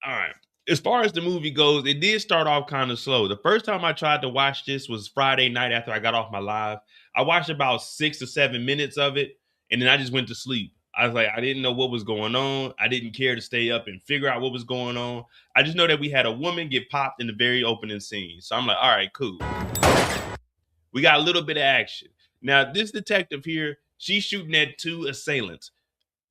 All right. As far as the movie goes, it did start off kind of slow. The first time I tried to watch this was Friday night after I got off my live. I watched about 6 or 7 minutes of it, and then I just went to sleep. I was like, I didn't know what was going on. I didn't care to stay up and figure out what was going on. I just know that we had a woman get popped in the very opening scene. So I'm like, all right, cool. We got a little bit of action. Now, this detective here, she's shooting at two assailants,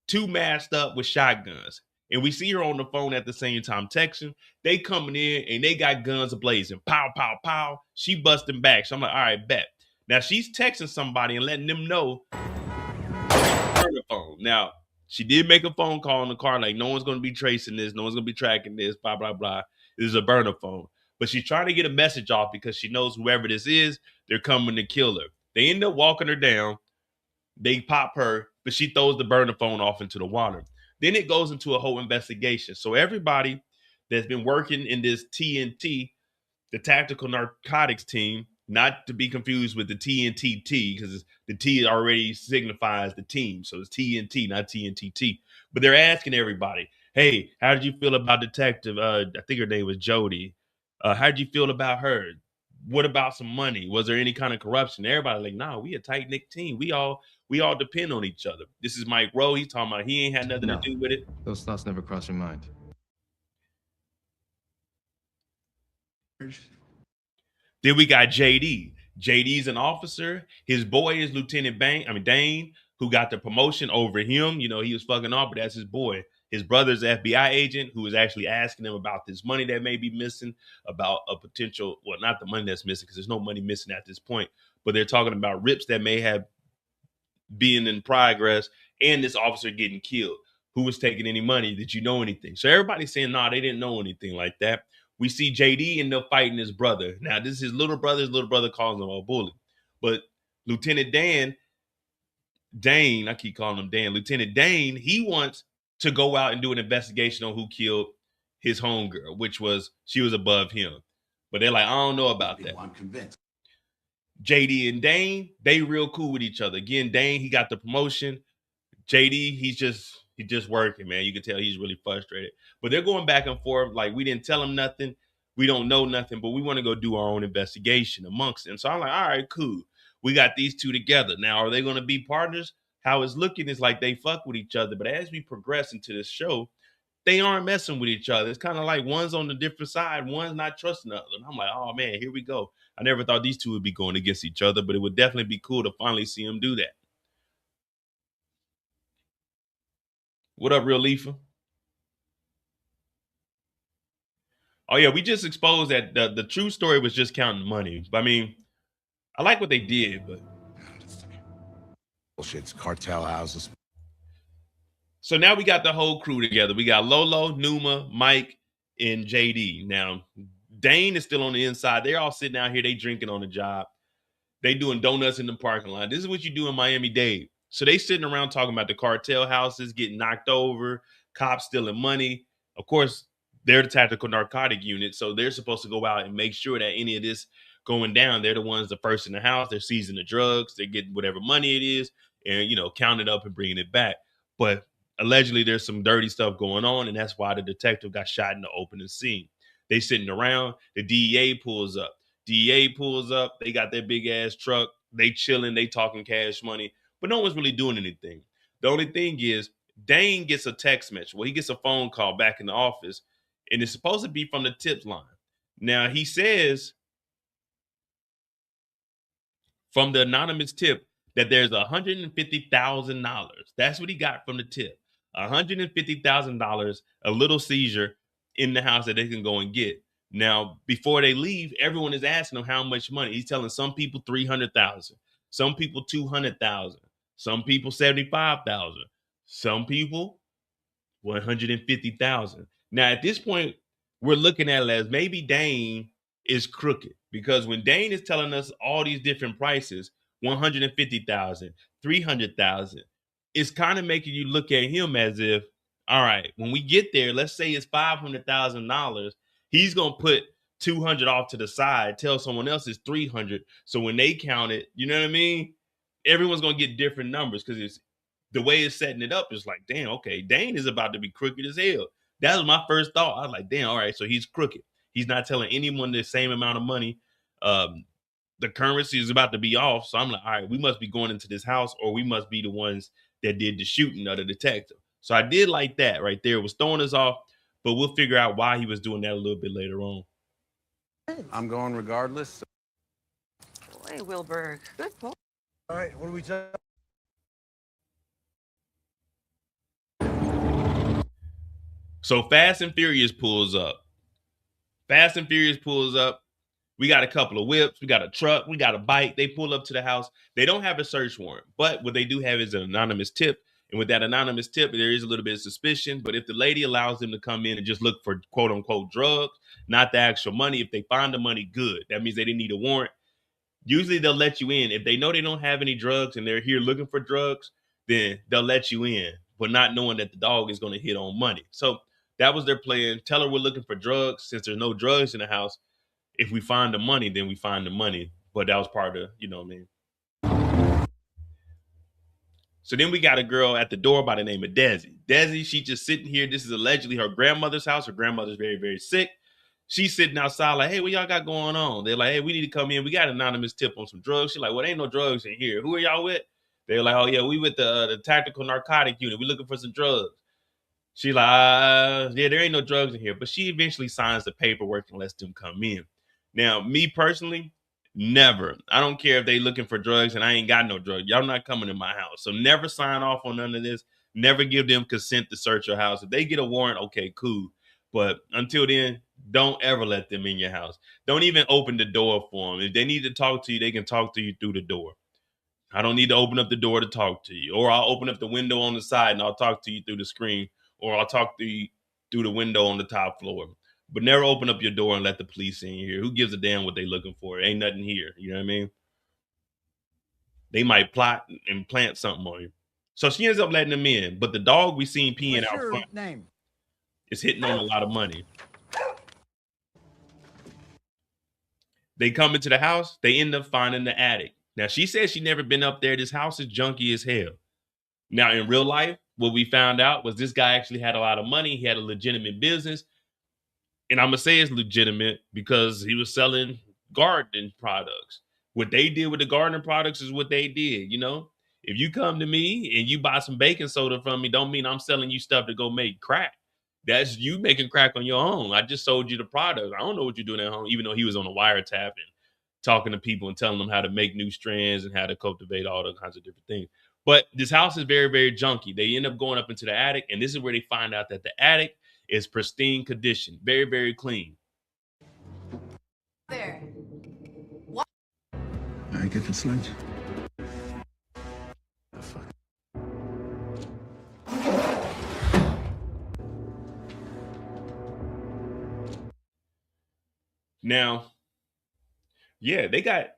two masked up with shotguns. And we see her on the phone at the same time texting. They coming in and they got guns ablazing. Pow, pow, pow. She busting back. So I'm like, all right, bet. Now she's texting somebody and letting them know her phone. Now, she did make a phone call in the car, like no one's gonna be tracing this, no one's gonna be tracking this, blah, blah, blah. This is a burner phone. But she's trying to get a message off because she knows whoever this is, they're coming to kill her. They end up walking her down. They pop her, but she throws the burner phone off into the water. Then it goes into a whole investigation. So everybody that's been working in this TNT, the tactical narcotics team, not to be confused with the TNTT, because the T already signifies the team. So it's TNT, not TNTT. But they're asking everybody, hey, how did you feel about Detective? I think her name was Jody. How did you feel about her? What about some money? Was there any kind of corruption? Everybody like, nah, we a tight knit team. We all depend on each other. This is Mike Rowe. He's talking about he ain't had nothing to No, do with it. those thoughts never cross your mind. Then we got JD. JD's an officer. His boy is Lieutenant Dane, who got the promotion over him. You know, he was fucking off, but that's his boy. His brother's an FBI agent who is actually asking him about this money that may be missing, about a potential, well, not the money that's missing, because there's no money missing at this point, but they're talking about rips that may have been in progress and this officer getting killed. Who was taking any money? Did you know anything? So everybody's saying, nah, they didn't know anything like that. We see JD end up fighting his brother. Now, this is his little brother. His little brother calls him a bully. But Lieutenant Dane, I keep calling him Dan. Lieutenant Dane, he wants to go out and do an investigation on who killed his homegirl, which was, she was above him. But they're like, I don't know about that. I'm convinced. JD and Dane, they real cool with each other. Again, Dane, he got the promotion. JD, he's just working, man. You can tell he's really frustrated. But they're going back and forth. Like, we didn't tell him nothing. We don't know nothing, but we want to go do our own investigation amongst them. So I'm like, all right, cool. We got these two together. Now, are they going to be partners? How it's looking is like they fuck with each other. But as we progress into this show, they aren't messing with each other. It's kind of like one's on the different side, one's not trusting the other. And I'm like, oh man, here we go. I never thought these two would be going against each other, but it would definitely be cool to finally see them do that. What up, Real Leafa? Oh yeah, we just exposed that the true story was just counting money. I mean, I like what they did, but Bullshit's cartel houses. so now we got the whole crew together. We got Lolo, Numa, Mike, and JD. Now, Dane is still on the inside. They're all sitting out here. They drinking on the job. They doing donuts in the parking lot. This is what you do in Miami-Dade. So they sitting around talking about the cartel houses getting knocked over, cops stealing money. Of course, they're the tactical narcotic unit, so they're supposed to go out and make sure that any of this going down, they're the ones the first in the house. They're seizing the drugs. They're getting whatever money it is and, count it up and bringing it back. But allegedly there's some dirty stuff going on, and that's why the detective got shot in the opening scene. They sitting around. The DEA pulls up. DEA pulls up. They got their big ass truck. They chilling. They talking cash money, but no one's really doing anything. The only thing is Dane gets a text message. Well, he gets a phone call back in the office, and it's supposed to be from the tips line. Now he says from the anonymous tip that there's $150,000. That's what he got from the tip. $150,000, a little seizure in the house that they can go and get. Now, before they leave, everyone is asking him how much money. He's telling some people 300,000, some people 200,000, some people 75,000, some people 150,000. Now, at this point, we're looking at it as maybe Dane is crooked, because when Dane is telling us all these different prices, 150,000, 300,000, it's kind of making you look at him as if, all right, when we get there, let's say it's $500,000, he's going to put 200 off to the side, tell someone else it's 300. So when they count it, you know what I mean? Everyone's going to get different numbers, because it's the way it's setting it up is like, damn, okay, Dane is about to be crooked as hell. That was my first thought. I was like, damn, all right, so he's crooked. He's not telling anyone the same amount of money. Um, the currency is about to be off. So I'm like, all right, we must be going into this house, or we must be the ones that did the shooting of the detective. So I did like that right there. It was throwing us off, but we'll figure out why he was doing that a little bit later on. I'm going regardless. Boy, Wilbur, good boy. All right, what do we say? So Fast and Furious pulls up. Fast and Furious pulls up. We got a couple of whips. We got a truck. We got a bike. They pull up to the house. They don't have a search warrant, but what they do have is an anonymous tip. And with that anonymous tip, there is a little bit of suspicion. But if the lady allows them to come in and just look for quote unquote drugs, not the actual money, if they find the money, good. That means they didn't need a warrant. Usually they'll let you in. If they know they don't have any drugs and they're here looking for drugs, then they'll let you in, but not knowing that the dog is going to hit on money. So that was their plan. Tell her we're looking for drugs. Since there's no drugs in the house, if we find the money, then we find the money. But that was part of, you know what I mean? So then we got a girl at the door by the name of Desi. Desi, she just sitting here. This is allegedly her grandmother's house. Her grandmother's very, very sick. She's sitting outside like, hey, what y'all got going on? They're like, hey, we need to come in. We got an anonymous tip on some drugs. She's like, well, there ain't no drugs in here. Who are y'all with? They're like, oh, yeah, we with the tactical narcotic unit. We looking for some drugs. She like, yeah, there ain't no drugs in here. But she eventually signs the paperwork and lets them come in. Now, me personally, never. I don't care if they looking for drugs and I ain't got no drugs. Y'all not coming in my house. So never sign off on none of this. Never give them consent to search your house. If they get a warrant, okay, cool. But until then, don't ever let them in your house. Don't even open the door for them. If they need to talk to you, they can talk to you through the door. I don't need to open up the door to talk to you. Or I'll open up the window on the side and I'll talk to you through the screen. Or I'll talk to you through the window on the top floor. But never open up your door and let the police in here. Who gives a damn what they looking for? Ain't nothing here. You know what I mean? They might plot and plant something on you. So she ends up letting them in. But the dog we seen peeing out front name? is hitting on a lot of money. They come into the house. They end up finding the attic. Now, she says she never been up there. This house is junky as hell. Now, in real life, what we found out was this guy actually had a lot of money. He had a legitimate business. And I'm going to say it's legitimate because he was selling gardening products. What they did with the gardening products is what they did, you know? If you come to me and you buy some baking soda from me, don't mean I'm selling you stuff to go make crack. That's you making crack on your own. I just sold you the product. I don't know what you're doing at home, even though he was on a wiretap and talking to people and telling them how to make new strands and how to cultivate all the kinds of different things. But this house is very, very junky. They end up going up into the attic, and this is where they find out that the attic is pristine condition, very, very clean. There. I get this lunch. The fuck? Now, yeah, they got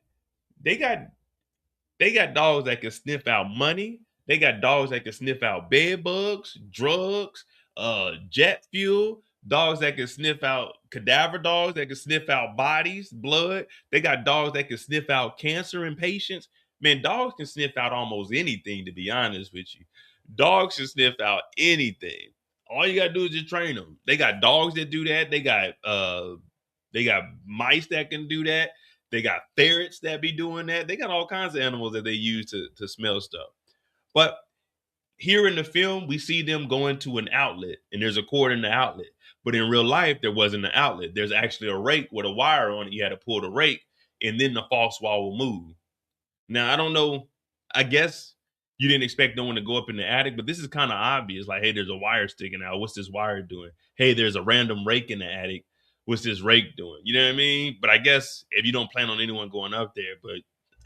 dogs that can sniff out money. They got dogs that can sniff out bed bugs, drugs, jet fuel. Dogs that can sniff out cadaver dogs that can sniff out bodies, blood. They got dogs that can sniff out cancer in patients. Man, dogs can sniff out almost anything, to be honest with you. Dogs can sniff out anything. All you gotta do is just train them. They got dogs that do that. They got mice that can do that. They got ferrets that be doing that. They got all kinds of animals that they use to smell stuff. But here in the film, we see them going to an outlet, and there's a cord in the outlet. But in real life, there wasn't an outlet. There's actually a rake with a wire on it. You had to pull the rake, and then the false wall will move. Now, I don't know. I guess you didn't expect no one to go up in the attic, but this is kind of obvious. Like, hey, there's a wire sticking out. What's this wire doing? Hey, there's a random rake in the attic. What's this rake doing? You know what I mean? But I guess if you don't plan on anyone going up there, but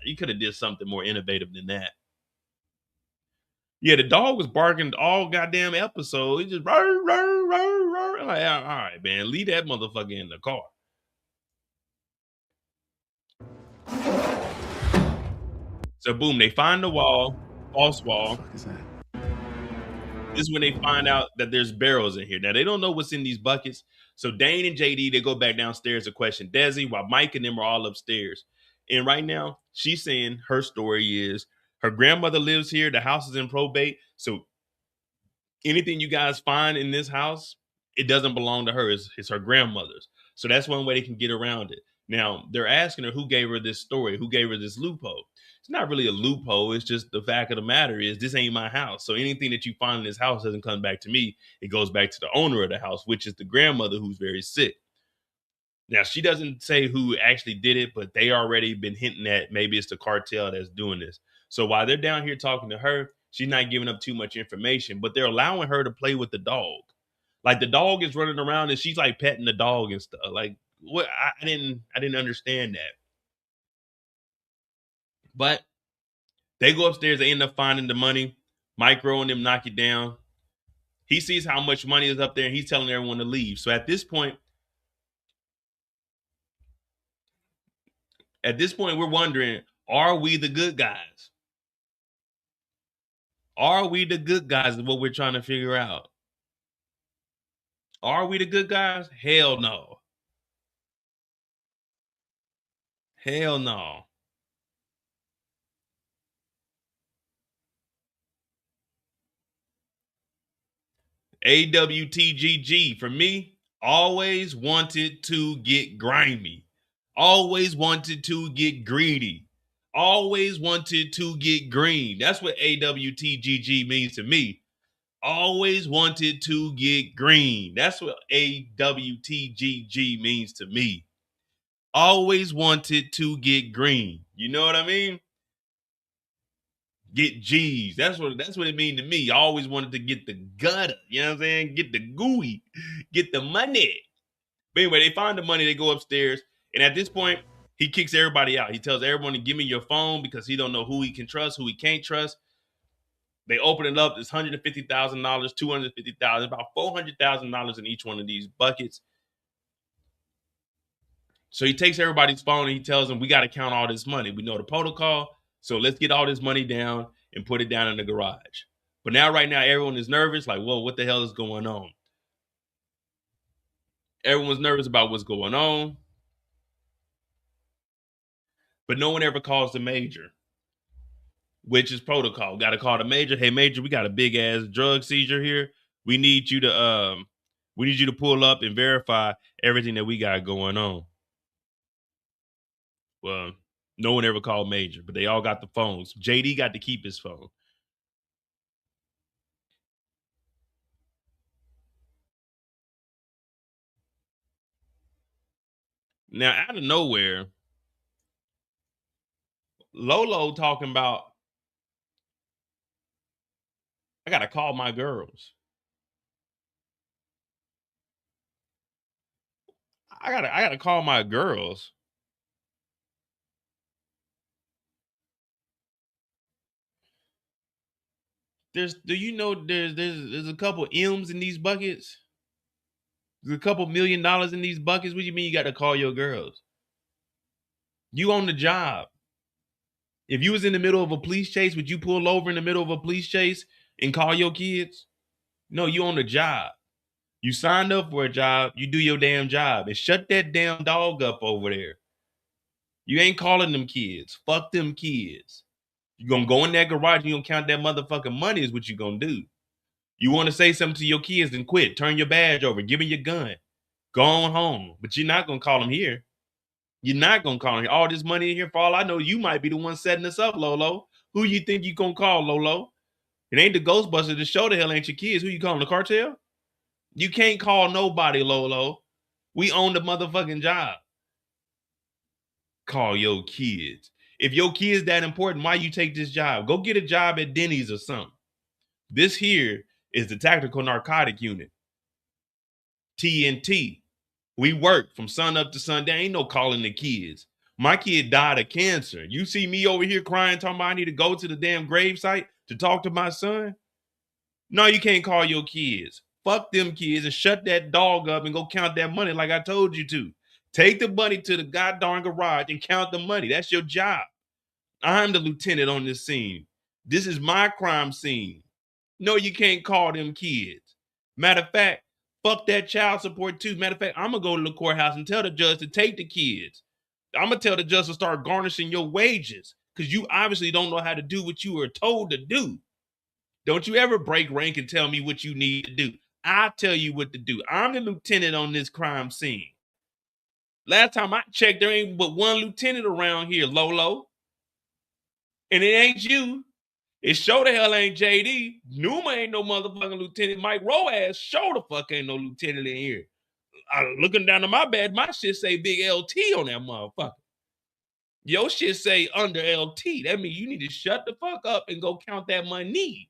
you could have did something more innovative than that. Yeah, the dog was barking all goddamn episode. He just rrr, rrr, rrr, rrr. I'm like, all right, man, leave that motherfucker in the car. So boom, they find the wall, false wall. What the fuck is that? This is when they find out that there's barrels in here. Now they don't know what's in these buckets. So Dane and JD, they go back downstairs to question Desi while Mike and them are all upstairs. And right now, she's saying her story is her grandmother lives here. The house is in probate. So anything you guys find in this house it doesn't belong to her. It's her grandmother's. So that's one way they can get around it. Now, they're asking her who gave her this story, who gave her this loophole. It's not really a loophole. It's just the fact of the matter is this ain't my house. So anything that you find in this house doesn't come back to me. It goes back to the owner of the house, which is the grandmother who's very sick. Now, she doesn't say who actually did it, but they already been hinting at maybe it's the cartel that's doing this. So while they're down here talking to her, she's not giving up too much information, but they're allowing her to play with the dog. Like the dog is running around and she's like petting the dog and stuff. Like what? I didn't understand that. But they go upstairs. They end up finding the money. Micro and them knock it down. He sees how much money is up there and he's telling everyone to leave. So at this point, we're wondering, are we the good guys? Are we the good guys is what we're trying to figure out. Are we the good guys? Hell no. Hell no. AWTGG for me, always wanted to get grimy. Always wanted to get greedy. Always wanted to get green. That's what AWTGG means to me. Always wanted to get green. That's what AWTGG means to me. Always wanted to get green. You know what I mean? Get G's. That's what it means to me. I always wanted to get the gutter. You know what I'm saying? Get the gooey. Get the money. But anyway, they find the money. They go upstairs. And at this point, he kicks everybody out. He tells everyone to give me your phone because he don't know who he can trust, who he can't trust. They open it up. It's $150,000, $250,000, about $400,000 in each one of these buckets. So he takes everybody's phone and he tells them, we got to count all this money. We know the protocol. So let's get all this money down and put it down in the garage. But now, right now, everyone is nervous. Like, whoa, what the hell is going on? Everyone's nervous about what's going on. But no one ever calls the major, which is protocol. Got to call the major. Hey, major, we got a big ass drug seizure here. We need you to pull up and verify everything that we got going on. Well, no one ever called major, but they all got the phones. JD got to keep his phone. Now, out of nowhere, Lolo talking about, I got to call my girls. I gotta call my girls. There's a couple M's in these buckets. There's a couple $1 million in these buckets. What do you mean you got to call your girls? You on the job. If you was in the middle of a police chase, would you pull over in the middle of a police chase and call your kids? No, you on the job. You signed up for a job. You do your damn job and shut that damn dog up over there. You ain't calling them kids. Fuck them kids. You gonna go in that garage, you gonna count that motherfucking money is what you gonna do. You want to say something to your kids, then quit. Turn your badge over. Give me your gun. Go on home. But you're not gonna call them here. You're not gonna call them here. All this money in here, for all I know, you might be the one setting this up, Lolo. Who you think you gonna call, Lolo? It ain't the Ghostbusters. The show the hell ain't your kids. Who you calling, the cartel? You can't call nobody, Lolo. We own the motherfucking job. Call your kids. If your kid's that important, why you take this job? Go get a job at Denny's or something. This here is the Tactical Narcotic Unit. TNT. We work from sun up to sundown. Ain't no calling the kids. My kid died of cancer. You see me over here crying, talking about I need to go to the damn gravesite to talk to my son? No, you can't call your kids. Fuck them kids and shut that dog up and go count that money like I told you to. Take the money to the goddamn garage and count the money. That's your job. I'm the lieutenant on this scene. This is my crime scene. No, you can't call them kids. Matter of fact, fuck that child support too. Matter of fact, I'm going to go to the courthouse and tell the judge to take the kids. I'm going to tell the judge to start garnishing your wages because you obviously don't know how to do what you were told to do. Don't you ever break rank and tell me what you need to do. I tell you what to do. I'm the lieutenant on this crime scene. Last time I checked, there ain't but one lieutenant around here, Lolo. And it ain't you. It sure the hell ain't JD. Numa ain't no motherfucking lieutenant. Mike Roaz sure the fuck ain't no lieutenant in here. Looking down to my bed, my shit say big LT on that motherfucker. Your shit say under LT. That means you need to shut the fuck up and go count that money.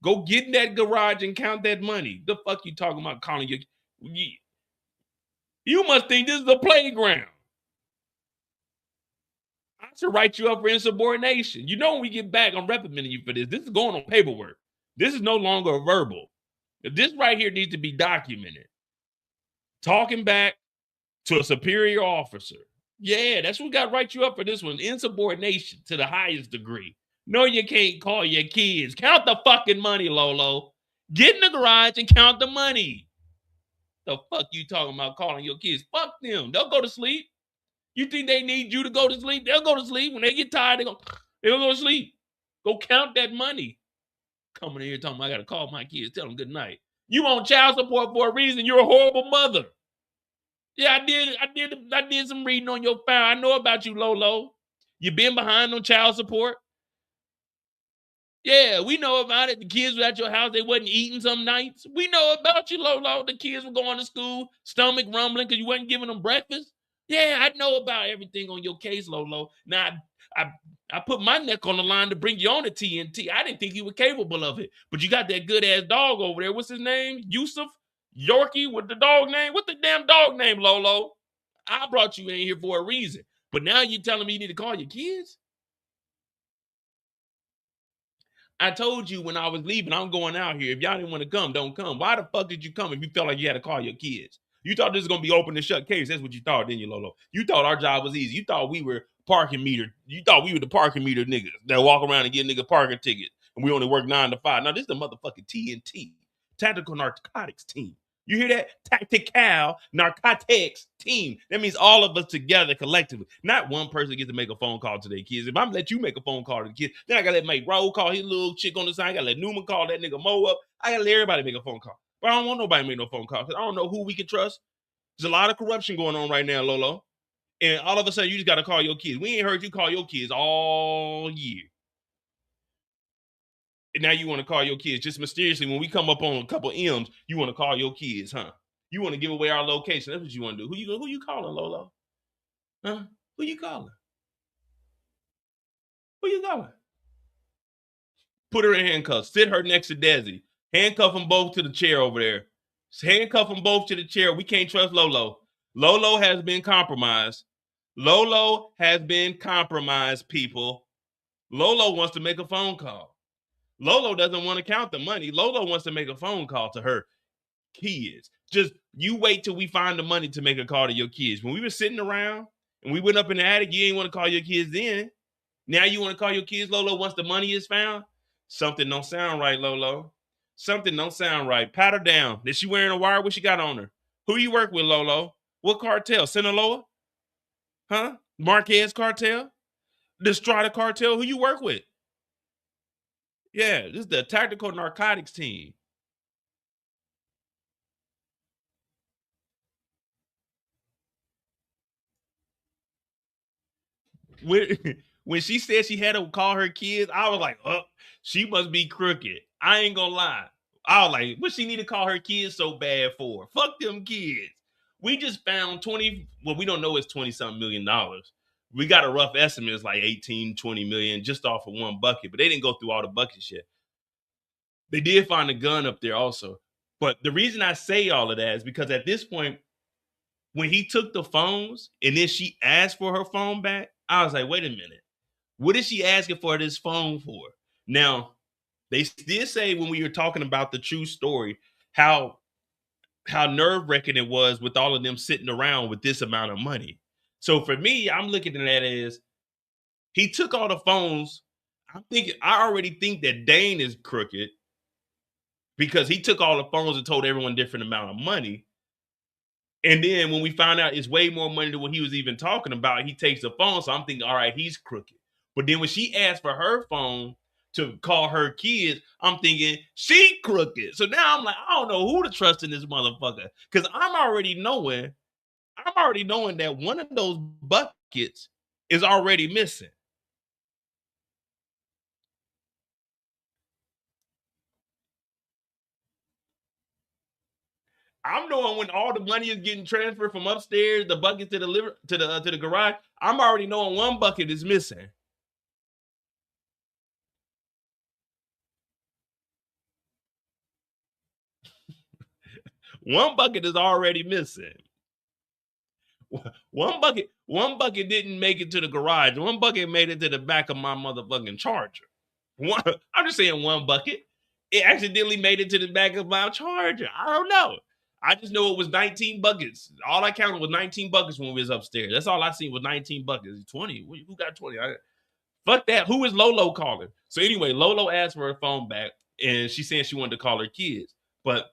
Go get in that garage and count that money. The fuck you talking about calling your... You must think this is a playground. I should write you up for insubordination. You know when we get back, I'm reprimanding you for this. This is going on paperwork. This is no longer a verbal. This right here needs to be documented. Talking back to a superior officer. Yeah, that's what got to write you up for this one. Insubordination to the highest degree. No, you can't call your kids. Count the fucking money, Lolo. Get in the garage and count the money. The fuck you talking about calling your kids? Fuck them. They'll go to sleep. You think they need you to go to sleep? They'll go to sleep. When they get tired, they'll go to sleep. Go count that money. Coming in here talking about I got to call my kids, tell them good night. You on child support for a reason. You're a horrible mother. Yeah, I did some reading on your file. I know about you, Lolo. You been behind on child support. Yeah, we know about it. The kids were at your house. They wasn't eating some nights. We know about you, Lolo. The kids were going to school, stomach rumbling because you wasn't giving them breakfast. Yeah, I know about everything on your case, Lolo. Now, I put my neck on the line to bring you on to TNT. I didn't think you were capable of it. But you got that good-ass dog over there. What's his name? Yusuf? Yorkie with the dog name? What's the damn dog name, Lolo? I brought you in here for a reason. But now you telling me you need to call your kids? I told you when I was leaving, I'm going out here. If y'all didn't want to come, don't come. Why the fuck did you come if you felt like you had to call your kids? You thought this was going to be open and shut case. That's what you thought, didn't you, Lolo? You thought our job was easy. You thought we were parking meter. You thought we were the parking meter niggas that walk around and get nigga parking tickets. And we only work 9 to 5. Now, this is the motherfucking TNT, Tactical Narcotics Team. You hear that? Tactical Narcotics Team. That means all of us together collectively. Not one person gets to make a phone call to their kids. If I'm let you make a phone call to the kids, then I gotta let Mike Rowe call his little chick on the side. I gotta let Newman call that nigga Mo up. I gotta let everybody make a phone call. But I don't want nobody to make no phone call because I don't know who we can trust. There's a lot of corruption going on right now, Lolo. And all of a sudden, you just gotta call your kids. We ain't heard you call your kids all year. And now you want to call your kids just mysteriously when we come up on a couple M's, you want to call your kids, huh? You want to give away our location. That's what you want to do. Who you calling, Lolo? Huh? Who you calling? Who you calling? Put her in handcuffs. Sit her next to Desi. Handcuff them both to the chair over there. Handcuff them both to the chair. We can't trust Lolo. Lolo has been compromised. Lolo has been compromised, people. Lolo wants to make a phone call. Lolo doesn't want to count the money. Lolo wants to make a phone call to her kids. Just you wait till we find the money to make a call to your kids. When we were sitting around and we went up in the attic, you ain't want to call your kids then. Now you want to call your kids, Lolo, once the money is found? Something don't sound right, Lolo. Something don't sound right. Pat her down. Is she wearing a wire? What she got on her? Who you work with, Lolo? What cartel? Sinaloa? Huh? Marquez cartel? The Strata cartel? Who you work with? Yeah, this is the Tactical Narcotics Team. When she said she had to call her kids, I was like, oh, she must be crooked. I ain't gonna lie. I was like, what she need to call her kids so bad for? Fuck them kids. We just found 20, well, we don't know it's 20-something $million. We got a rough estimate, it's like 18, 20 million just off of one bucket, but they didn't go through all the buckets yet. They did find a gun up there also. But the reason I say all of that is because at this point, when he took the phones and then she asked for her phone back, I was like, wait a minute. What is she asking for this phone for? Now, they did say when we were talking about the true story, how nerve-wracking it was with all of them sitting around with this amount of money. So for me, I'm looking at that as he took all the phones. I already think that Dane is crooked because he took all the phones and told everyone a different amount of money. And then when we found out it's way more money than what he was even talking about, he takes the phone. So I'm thinking, all right, he's crooked. But then when she asked for her phone to call her kids, I'm thinking she crooked. So now I'm like, I don't know who to trust in this motherfucker. Because I'm already knowing that one of those buckets is already missing. I'm knowing when all the money is getting transferred from upstairs, the bucket to the garage. I'm already knowing one bucket is missing. One bucket is already missing. One bucket didn't make it to the garage. One bucket made it to the back of my motherfucking Charger. I'm just saying one bucket. It accidentally made it to the back of my Charger. I don't know. I just know it was 19 buckets. All I counted was 19 buckets when we was upstairs. That's all I seen was 19 buckets. 20. Who got 20? Fuck that. Who is Lolo calling? So anyway, Lolo asked for her phone back, and she said she wanted to call her kids, but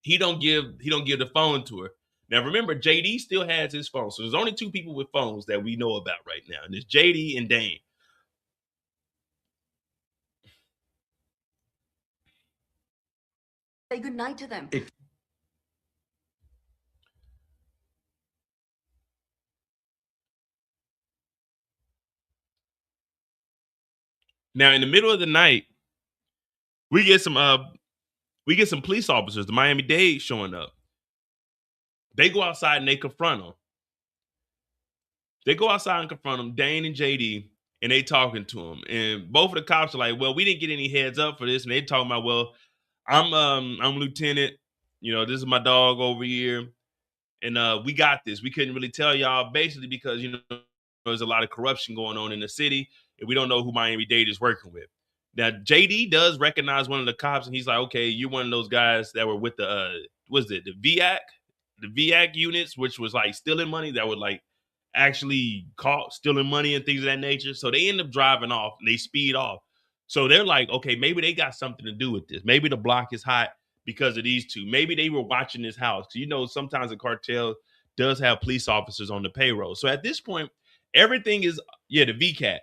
he don't give the phone to her. Now remember, JD still has his phone, so there's only two people with phones that we know about right now, and it's JD and Dane. Say goodnight to them. Now in the middle of the night, we get some police officers, the Miami-Dade, showing up. They go outside and they confront them. Dane and JD, and they talking to them. And both of the cops are like, well, we didn't get any heads up for this. And they talking about, well, I'm lieutenant. You know, this is my dog over here. And we got this. We couldn't really tell y'all basically because, you know, there's a lot of corruption going on in the city. And we don't know who Miami-Dade is working with. Now, JD does recognize one of the cops, and he's like, okay, you're one of those guys that were with the, the VAC? The VAC units, which was like stealing money, that would like actually caught stealing money and things of that nature. So they end up driving off and they speed off. So they're like, okay, maybe they got something to do with this. Maybe the block is hot because of these two. Maybe they were watching this house. You know, sometimes a cartel does have police officers on the payroll. So at this point, everything is, the VCAT.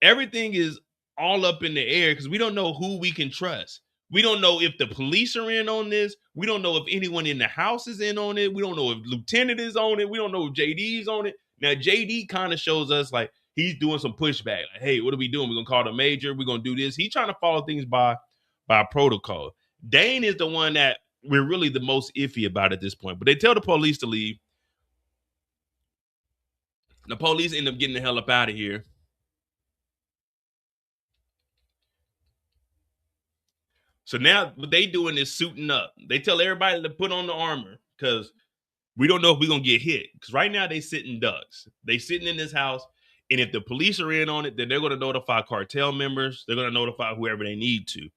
Everything is all up in the air because we don't know who we can trust. We don't know if the police are in on this. We don't know if anyone in the house is in on it. We don't know if Lieutenant is on it. We don't know if JD's on it. Now, JD kind of shows us like he's doing some pushback. Like, hey, what are we doing? We're going to call the major. We're going to do this. He's trying to follow things by protocol. Dane is the one that we're really the most iffy about at this point. But they tell the police to leave. The police end up getting the hell up out of here. So now what they doing is suiting up. They tell everybody to put on the armor because we don't know if we're going to get hit. Because right now they sitting ducks. They sitting in this house. And if the police are in on it, then they're going to notify cartel members. They're going to notify whoever they need to.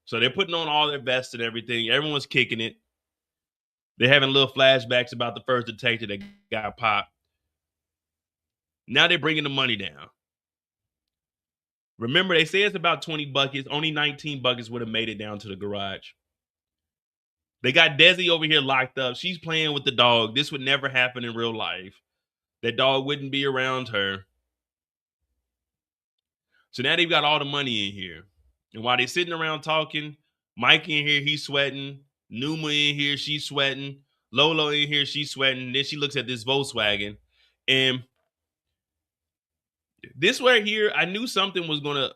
So they're putting on all their vests and everything. Everyone's kicking it. They're having little flashbacks about the first detective that got popped. Now they're bringing the money down. Remember, they say it's about 20 buckets. Only 19 buckets would have made it down to the garage. They got Desi over here locked up. She's playing with the dog. This would never happen in real life. That dog wouldn't be around her. So now they've got all the money in here. And while they're sitting around talking, Mike in here, he's sweating. Numa in here, she's sweating. Lolo in here, she's sweating. Then she looks at this Volkswagen. And this right here, I knew something was gonna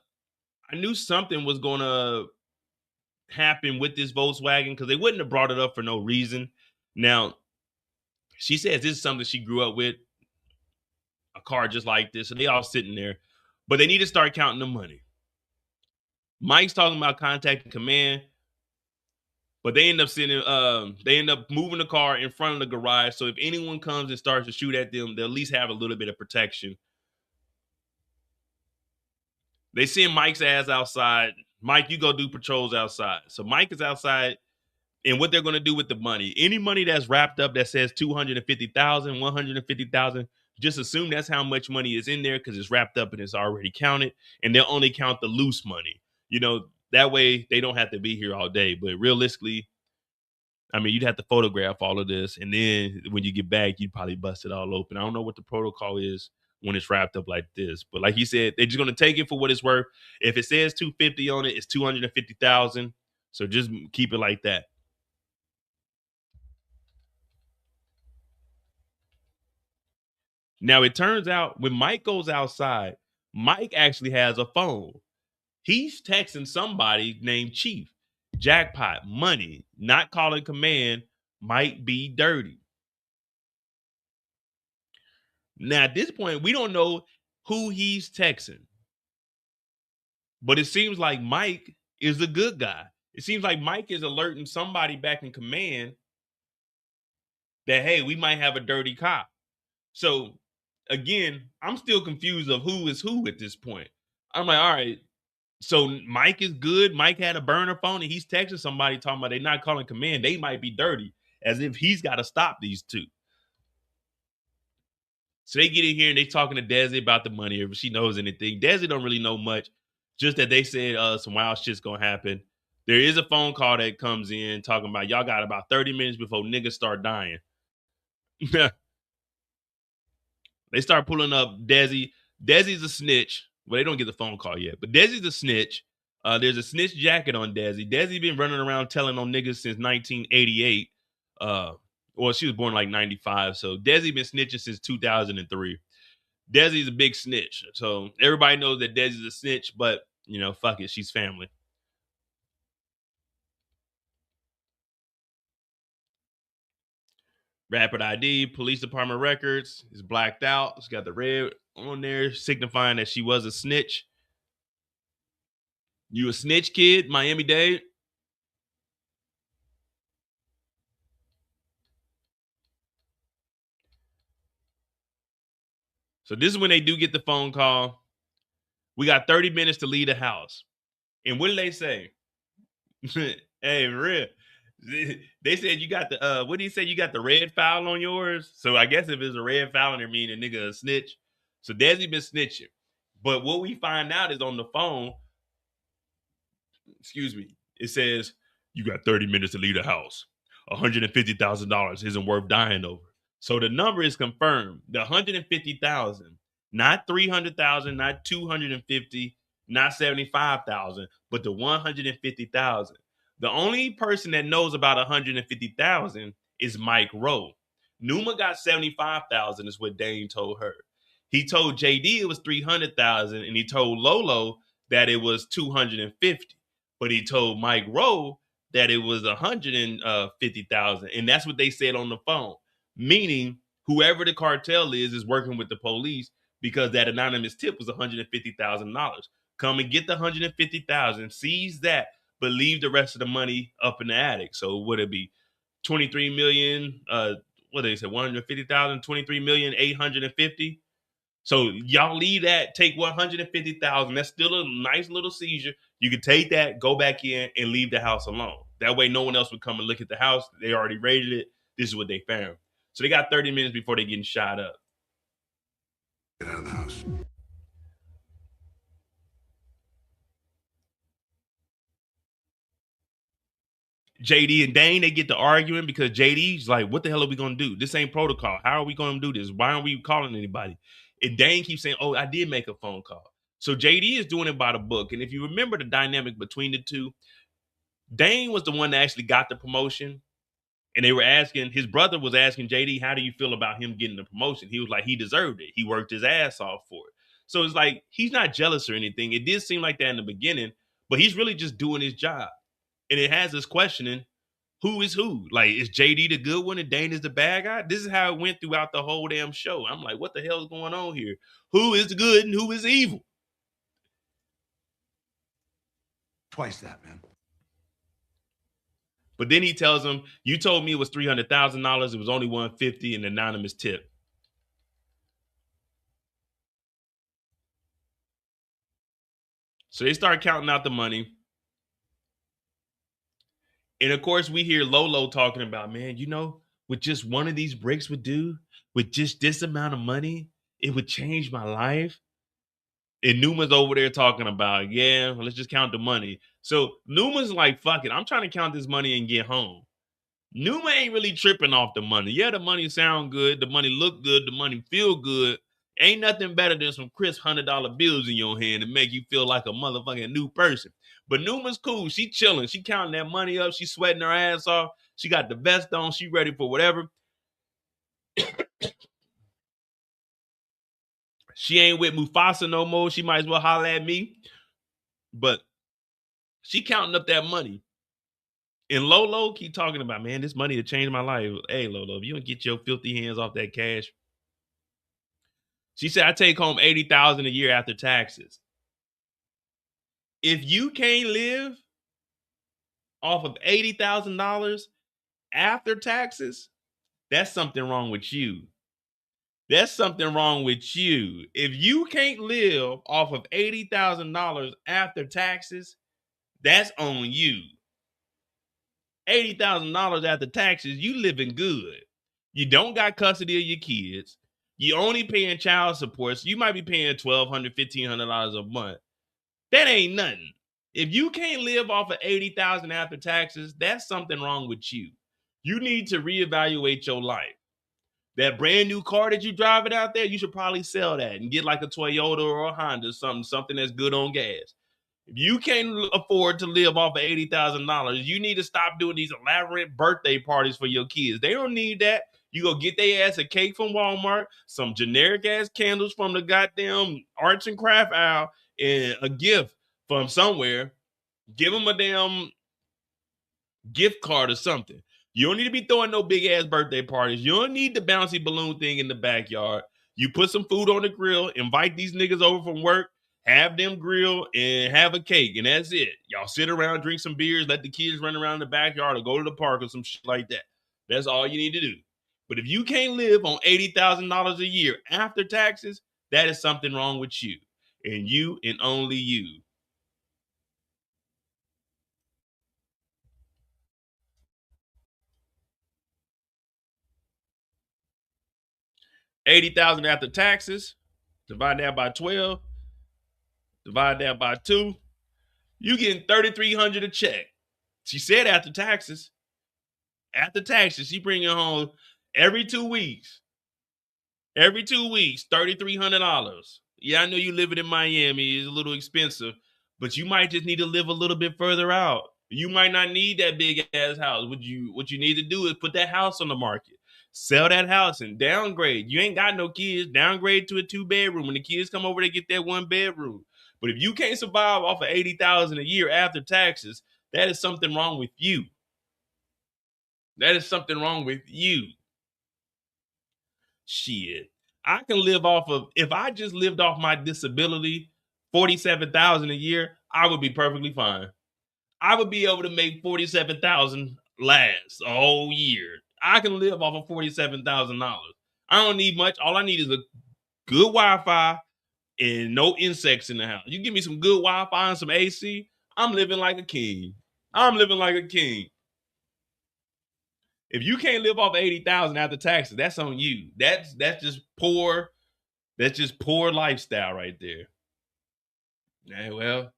happen with this Volkswagen because they wouldn't have brought it up for no reason. Now, she says this is something she grew up with, a car just like this, and they all sitting there, but they need to start counting the money. Mike's talking about contacting command, but they end up moving the car in front of the garage, so if anyone comes and starts to shoot at them, they'll at least have a little bit of protection. They send Mike's ass outside. Mike, you go do patrols outside. So Mike is outside, and what they're going to do with the money. Any money that's wrapped up that says 250,000, 150,000, just assume that's how much money is in there because it's wrapped up and it's already counted, and they'll only count the loose money. You know, that way they don't have to be here all day. But realistically, I mean, you'd have to photograph all of this, and then when you get back, you'd probably bust it all open. I don't know what the protocol is when it's wrapped up like this. But like he said, they're just gonna take it for what it's worth. If it says 250 on it, it's 250,000. So just keep it like that. Now it turns out when Mike goes outside, Mike actually has a phone. He's texting somebody named Chief. Jackpot, money, not calling command, might be dirty. Now at this point, we don't know who he's texting. But it seems like Mike is a good guy. It seems like Mike is alerting somebody back in command that, hey, we might have a dirty cop. So again, I'm still confused of who is who at this point. I'm like, all right, so Mike is good. Mike had a burner phone and he's texting somebody talking about they're not calling command. They might be dirty, as if he's got to stop these two. So they get in here and they talking to Desi about the money, if she knows anything. Desi don't really know much, just that they said some wild shit's gonna happen. There is a phone call that comes in talking about y'all got about 30 minutes before niggas start dying. They start pulling up Desi. Desi's a snitch. Well, they don't get the phone call yet, but Desi's a snitch. There's a snitch jacket on Desi. Desi been running around telling on niggas since 1988. Well, she was born like 95, so Desi been snitching since 2003. Desi's a big snitch, so everybody knows that Desi's a snitch, but you know, fuck it, she's family. Rapid ID, police department records is blacked out. It's got the red on there, signifying that she was a snitch. You a snitch, kid, Miami-Dade? So this is when they do get the phone call. We got 30 minutes to leave the house. And what did they say? Hey, real. They said you got the what did he say? You got the red file on yours? So I guess if it's a red file, it mean a nigga a snitch. So Desi been snitching. But what we find out is on the phone, excuse me, it says you got 30 minutes to leave the house. $150,000 isn't worth dying over. So the number is confirmed. The 150,000, not 300,000, not 250, not 75,000, but the 150,000. The only person that knows about 150,000 is Mike Rowe. Numa got 75,000 is what Dane told her. He told JD it was 300,000 and he told Lolo that it was 250. But he told Mike Rowe that it was 150,000 and that's what they said on the phone. Meaning whoever the cartel is working with the police because that anonymous tip was $150,000. Come and get the 150,000, seize that, but leave the rest of the money up in the attic. So would it be 23 million? What did they say? 150,000, 23,850,000. So y'all leave that, take 150,000. That's still a nice little seizure. You can take that, go back in, and leave the house alone. That way, no one else would come and look at the house. They already raided it. This is what they found. So they got 30 minutes before they getting shot up. Get out of the house. JD and Dane, they get to arguing because JD's like, what the hell are we going to do? This ain't protocol. How are we going to do this? Why aren't we calling anybody? And Dane keeps saying, oh, I did make a phone call. So JD is doing it by the book. And if you remember the dynamic between the two, Dane was the one that actually got the promotion. And they were asking, his brother was asking JD, how do you feel about him getting the promotion? He was like, he deserved it. He worked his ass off for it. So it's like, he's not jealous or anything. It did seem like that in the beginning, but he's really just doing his job. And it has us questioning, who is who? Like, is JD the good one and Dane is the bad guy? This is how it went throughout the whole damn show. I'm like, what the hell is going on here? Who is good and who is evil? Twice that, man. But then he tells him, you told me it was $300,000. It was only $150 an anonymous tip. So they start counting out the money. And of course, we hear Lolo talking about, man, you know, with just one of these bricks would do, with just this amount of money, it would change my life. And Numa's over there talking about, yeah, well, let's just count the money. So Numa's like, fuck it, I'm trying to count this money and get home. Numa ain't really tripping off the money. Yeah, the money sound good, the money look good, the money feel good. Ain't nothing better than some crisp $100 bills in your hand to make you feel like a motherfucking new person. But Numa's cool. She chilling. She counting that money up. She sweating her ass off. She got the vest on. She ready for whatever. She ain't with Mufasa no more. She might as well holler at me. But she counting up that money. And Lolo keep talking about, man, this money to change my life. Hey, Lolo, if you don't get your filthy hands off that cash. She said, I take home $80,000 a year after taxes. If you can't live off of $80,000 after taxes, that's something wrong with you. That's something wrong with you. If you can't live off of $80,000 after taxes, that's on you. $80,000 after taxes, you living good. You don't got custody of your kids. You only paying child support. So you might be paying $1,200, $1,500 a month. That ain't nothing. If you can't live off of $80,000 after taxes, that's something wrong with you. You need to reevaluate your life. That brand new car that you driving out there, you should probably sell that and get like a Toyota or a Honda, something that's good on gas. If you can't afford to live off of $80,000, you need to stop doing these elaborate birthday parties for your kids. They don't need that. You go get their ass a cake from Walmart, some generic ass candles from the goddamn arts and craft aisle, and a gift from somewhere. Give them a damn gift card or something. You don't need to be throwing no big ass birthday parties. You don't need the bouncy balloon thing in the backyard. You put some food on the grill, invite these niggas over from work, have them grill, and have a cake, and that's it. Y'all sit around, drink some beers, let the kids run around the backyard or go to the park or some shit like that. That's all you need to do. But if you can't live on $80,000 a year after taxes, that is something wrong with you. And you and only you. $80,000 after taxes, divide that by 12, divide that by 2, you getting $3,300 a check. She said after taxes. After taxes, she bringing home every 2 weeks. Every 2 weeks, $3,300. Yeah, I know you living in Miami. It's a little expensive, but you might just need to live a little bit further out. You might not need that big ass house. What you need to do is put that house on the market. Sell that house and downgrade. You ain't got no kids. Downgrade to a 2-bedroom. When the kids come over, they get that 1 bedroom. But if you can't survive off of $80,000 a year after taxes, that is something wrong with you. That is something wrong with you. Shit. I can live off of, if I just lived off my disability, $47,000 a year, I would be perfectly fine. I would be able to make $47,000 last a whole year. I can live off of $47,000. I don't need much. All I need is a good Wi-Fi and no insects in the house. You give me some good Wi-Fi and some AC, I'm living like a king. I'm living like a king. If you can't live off 80,000 after taxes, that's on you. That's just poor. That's just poor lifestyle right there. Yeah, well,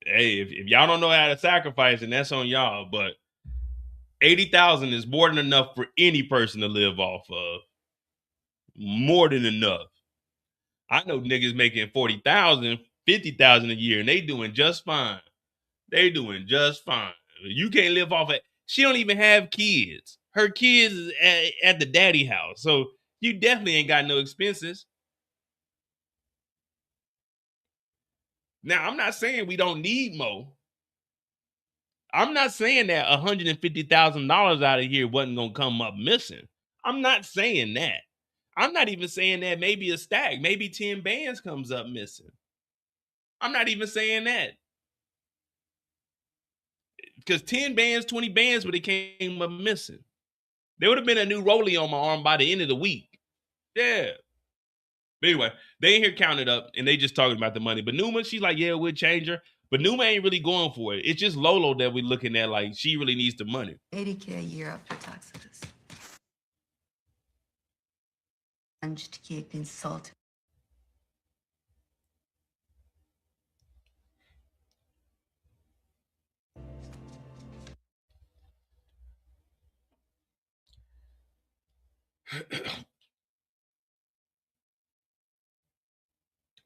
hey, if y'all don't know how to sacrifice, then that's on y'all. But 80,000 is more than enough for any person to live off of. More than enough. I know niggas making 40,000, 50,000 a year, and they doing just fine. They doing just fine. You can't live off it. She don't even have kids. Her kids is at the daddy house. So you definitely ain't got no expenses. Now, I'm not saying we don't need more. I'm not saying that $150,000 out of here wasn't gonna come up missing. I'm not saying that. I'm not even saying that maybe a stack, maybe 10 bands comes up missing. I'm not even saying that. Because 10 bands, 20 bands would have came up missing. There would have been a new rollie on my arm by the end of the week. Yeah. But anyway, they ain't here counting it up and they just talking about the money. But Numa, she's like, yeah, we'll change her. But Numa ain't really going for it. It's just Lolo that we're looking at like she really needs the money. $80K a year after taxes. Punched cake insulted.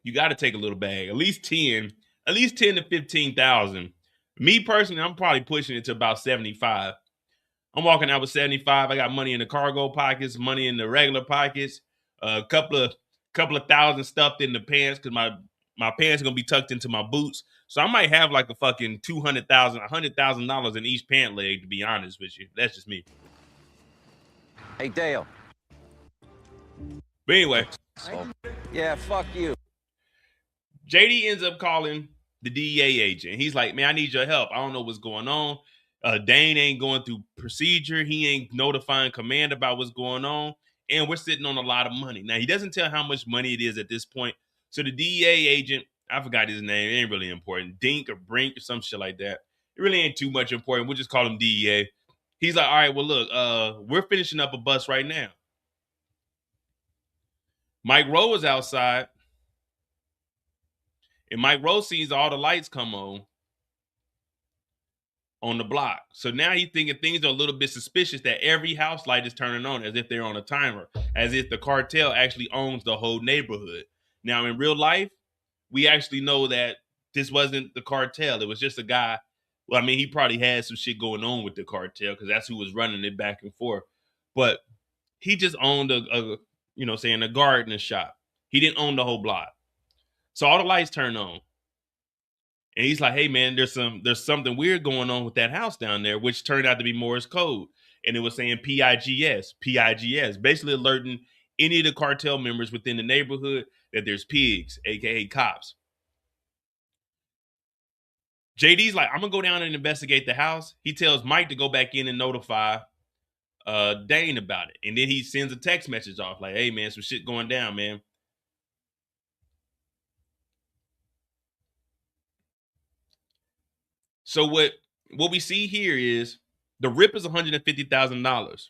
you got to take a little bag, at least 10 to 15,000. Me personally, I'm probably pushing it to about 75. I'm walking out with 75. I got money in the cargo pockets, money in the regular pockets, a couple of thousand stuffed in the pants because my pants are gonna be tucked into my boots. So I might have like a fucking $100,000 in each pant leg, to be honest with you. That's just me. Hey, Dale. But anyway, Yeah, fuck you. JD ends up calling the DEA agent. He's like, man, I need your help. I don't know what's going on. Dane ain't going through procedure. He ain't notifying command about what's going on. And we're sitting on a lot of money. Now, he doesn't tell how much money it is at this point. So the DEA agent, I forgot his name. It ain't really important. Dink or Brink or some shit like that. It really ain't too much important. We'll just call him DEA. He's like, all right, well, look, we're finishing up a bus right now. Mike Rowe is outside. And Mike Rowe sees all the lights come on the block. So now he's thinking things are a little bit suspicious that every house light is turning on as if they're on a timer, as if the cartel actually owns the whole neighborhood. Now, in real life, we actually know that this wasn't the cartel. It was just a guy. Well, I mean, he probably had some shit going on with the cartel because that's who was running it back and forth. But he just owned a gardening shop. He didn't own the whole block. So all the lights turned on. And he's like, hey, man, there's something weird going on with that house down there, which turned out to be Morse code. And it was saying PIGS, basically alerting any of the cartel members within the neighborhood that there's pigs, a.k.a. cops. JD's like, I'm going to go down and investigate the house. He tells Mike to go back in and notify Dane about it. And then he sends a text message off like, hey, man, some shit going down, man. So what we see here is the rip is $150,000.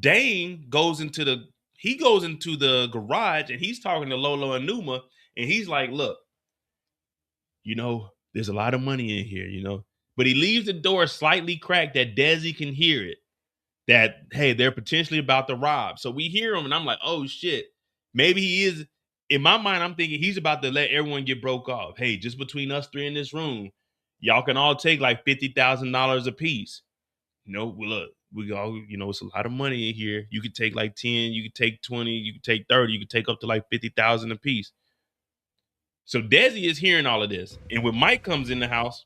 Dane goes into the garage and he's talking to Lolo and Numa, and he's like, look, there's a lot of money in here, but he leaves the door slightly cracked that Desi can hear it, that, hey, they're potentially about to rob. So we hear him and I'm like, oh shit, maybe he is. In my mind, I'm thinking he's about to let everyone get broke off. Hey, just between us three in this room, y'all can all take like $50,000 a piece. Well, look, we all, it's a lot of money in here. You could take like 10, you could take 20, you could take 30, you could take up to like 50,000 a piece. So Desi is hearing all of this. And when Mike comes in the house,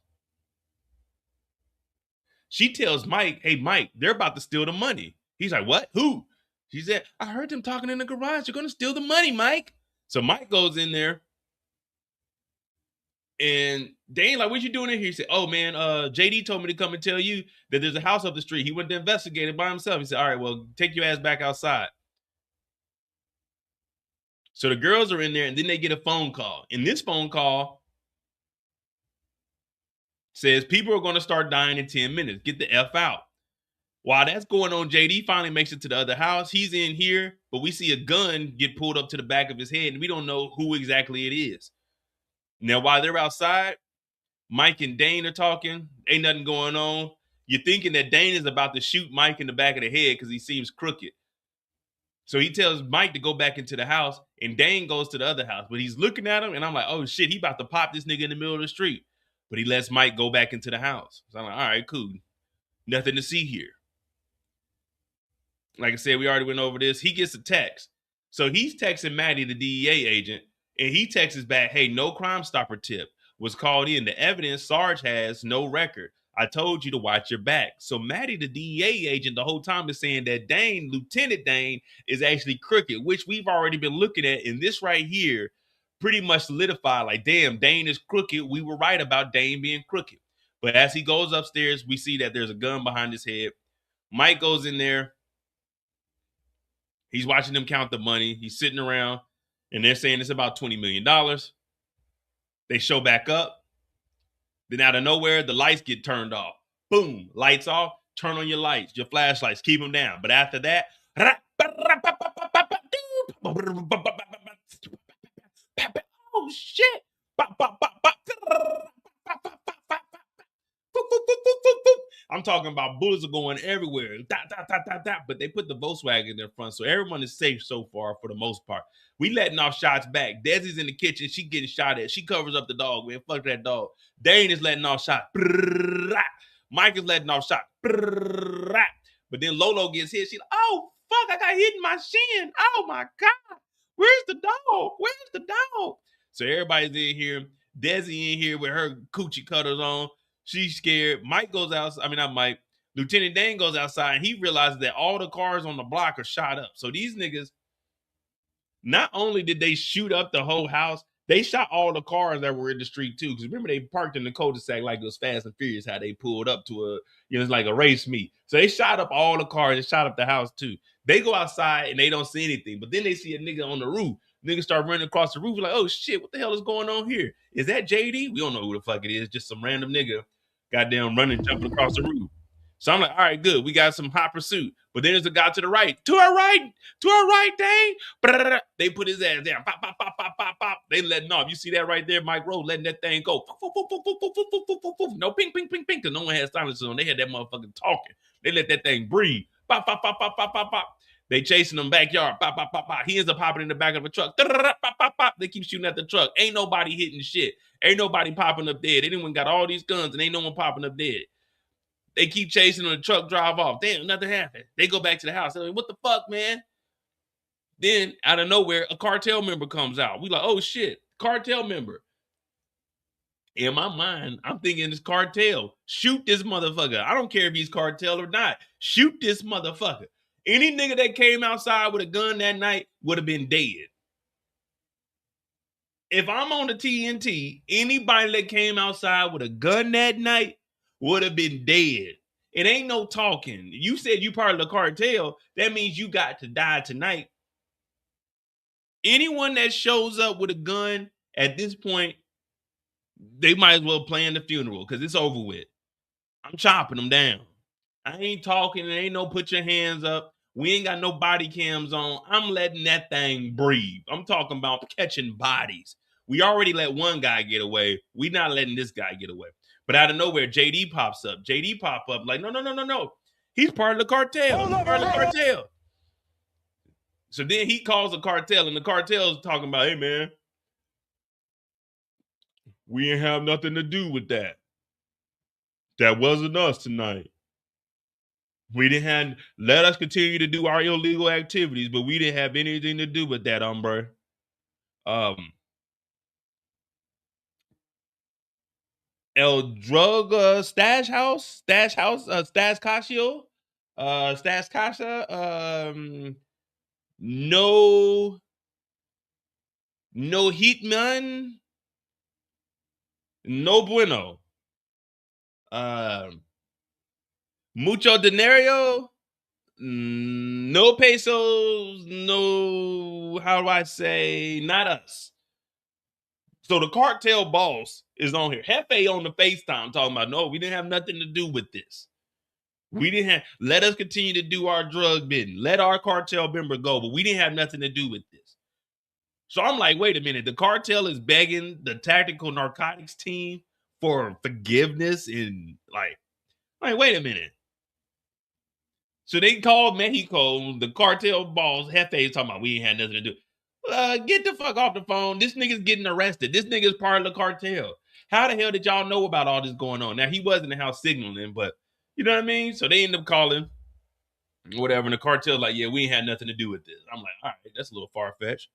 she tells Mike, hey, Mike, they're about to steal the money. He's like, what? Who? She said, I heard them talking in the garage. You're going to steal the money, Mike. So Mike goes in there. And Dane like, what you doing in here? He said, oh, man, JD told me to come and tell you that there's a house up the street. He went to investigate it by himself. He said, all right, well, take your ass back outside. So the girls are in there, and then they get a phone call. And this phone call says people are going to start dying in 10 minutes. Get the F out. While that's going on, JD finally makes it to the other house. He's in here, but we see a gun get pulled up to the back of his head, and we don't know who exactly it is. Now, while they're outside, Mike and Dane are talking. Ain't nothing going on. You're thinking that Dane is about to shoot Mike in the back of the head because he seems crooked. So he tells Mike to go back into the house, and Dane goes to the other house. But he's looking at him, and I'm like, oh, shit, he about to pop this nigga in the middle of the street. But he lets Mike go back into the house. So I'm like, all right, cool. Nothing to see here. Like I said, we already went over this. He gets a text. So he's texting Maddie, the DEA agent, and he texts back, hey, no Crime Stopper tip was called in. The evidence Sarge has no record. I told you to watch your back. So Maddie, the DEA agent, the whole time is saying that Dane, Lieutenant Dane, is actually crooked, which we've already been looking at. And this right here pretty much solidified, like, damn, Dane is crooked. We were right about Dane being crooked. But as he goes upstairs, we see that there's a gun behind his head. Mike goes in there. He's watching them count the money. He's sitting around, and they're saying it's about $20 million. They show back up. Then out of nowhere, the lights get turned off. Boom, lights off. Turn on your lights, your flashlights. Keep them down. But after that, oh, shit. I'm talking about bullets are going everywhere. Dot, dot, dot, dot, dot. But they put the Volkswagen in their front, so everyone is safe so far for the most part. We letting off shots back. Desi's in the kitchen. She getting shot at. She covers up the dog, man. Fuck that dog. Dane is letting off shots. Mike is letting off shots. But then Lolo gets hit. She's like, oh, fuck, I got hit in my shin. Oh, my God. Where's the dog? Where's the dog? So everybody's in here. Desi in here with her coochie cutters on. She's scared. Mike goes outside. I mean, not Mike. Lieutenant Dan goes outside and he realizes that all the cars on the block are shot up. So these niggas, not only did they shoot up the whole house, they shot all the cars that were in the street too. Because remember, they parked in the cul-de-sac like it was Fast and Furious, how they pulled up to a, it's like a race meet. So they shot up all the cars and shot up the house too. They go outside and they don't see anything. But then they see a nigga on the roof. Niggas start running across the roof like, oh shit, what the hell is going on here? Is that JD? We don't know who the fuck it is. Just some random nigga goddamn running, jumping across the roof. So I'm like, all right, good. We got some hot pursuit. But then there's a guy to the right. To our right, Dane. They put his ass down. Pop, pop, pop, pop, pop, pop. They letting off. You see that right there, Mike Rowe letting that thing go. No ping, ping, ping, ping, because no one had silencers on. They had that motherfucker talking. They let that thing breathe. Pop, pop, pop, pop, pop, pop, pop. They chasing them backyard. Pop, pop, pop, pop. He ends up hopping in the back of a truck. Pop, pop, pop. They keep shooting at the truck. Ain't nobody hitting shit. Ain't nobody popping up dead. Anyone got all these guns and ain't no one popping up dead. They keep chasing them. The truck drive off. Damn, nothing happened. They go back to the house. They're like, what the fuck, man? Then, out of nowhere, a cartel member comes out. We like, oh, shit, cartel member. In my mind, I'm thinking it's cartel. Shoot this motherfucker. I don't care if he's cartel or not. Shoot this motherfucker. Any nigga that came outside with a gun that night would have been dead. If I'm on the TNT, anybody that came outside with a gun that night would have been dead. It ain't no talking. You said you part of the cartel. That means you got to die tonight. Anyone that shows up with a gun at this point, they might as well plan the funeral because it's over with. I'm chopping them down. I ain't talking. There ain't no put your hands up. We ain't got no body cams on. I'm letting that thing breathe. I'm talking about catching bodies. We already let one guy get away. We not letting this guy get away. But out of nowhere, JD pops up. JD pop up like, no. He's part of the cartel. He's part of the cartel. So then he calls the cartel, and the cartel is talking about, hey, man, we ain't have nothing to do with that. That wasn't us tonight. We didn't have, let us continue to do our illegal activities, but we didn't have anything to do with that, hombre. El Drug Stash Casio, Stash Casa, no Hitman, no bueno. Mucho dinero, no pesos, no, how do I say, not us. So the cartel boss is on here. Hefe on the FaceTime talking about, no, we didn't have nothing to do with this. We didn't have, let us continue to do our drug bidding. Let our cartel member go, but we didn't have nothing to do with this. So I'm like, wait a minute. The cartel is begging the tactical narcotics team for forgiveness and like, wait a minute. So they called Mexico, the cartel boss, Hefe, talking about we ain't had nothing to do. Get the fuck off the phone. This nigga's getting arrested. This nigga's part of the cartel. How the hell did y'all know about all this going on? Now, he was in the house signaling, but you know what I mean? So they end up calling, whatever, and the cartel's like, yeah, we ain't had nothing to do with this. I'm like, all right, that's a little far-fetched.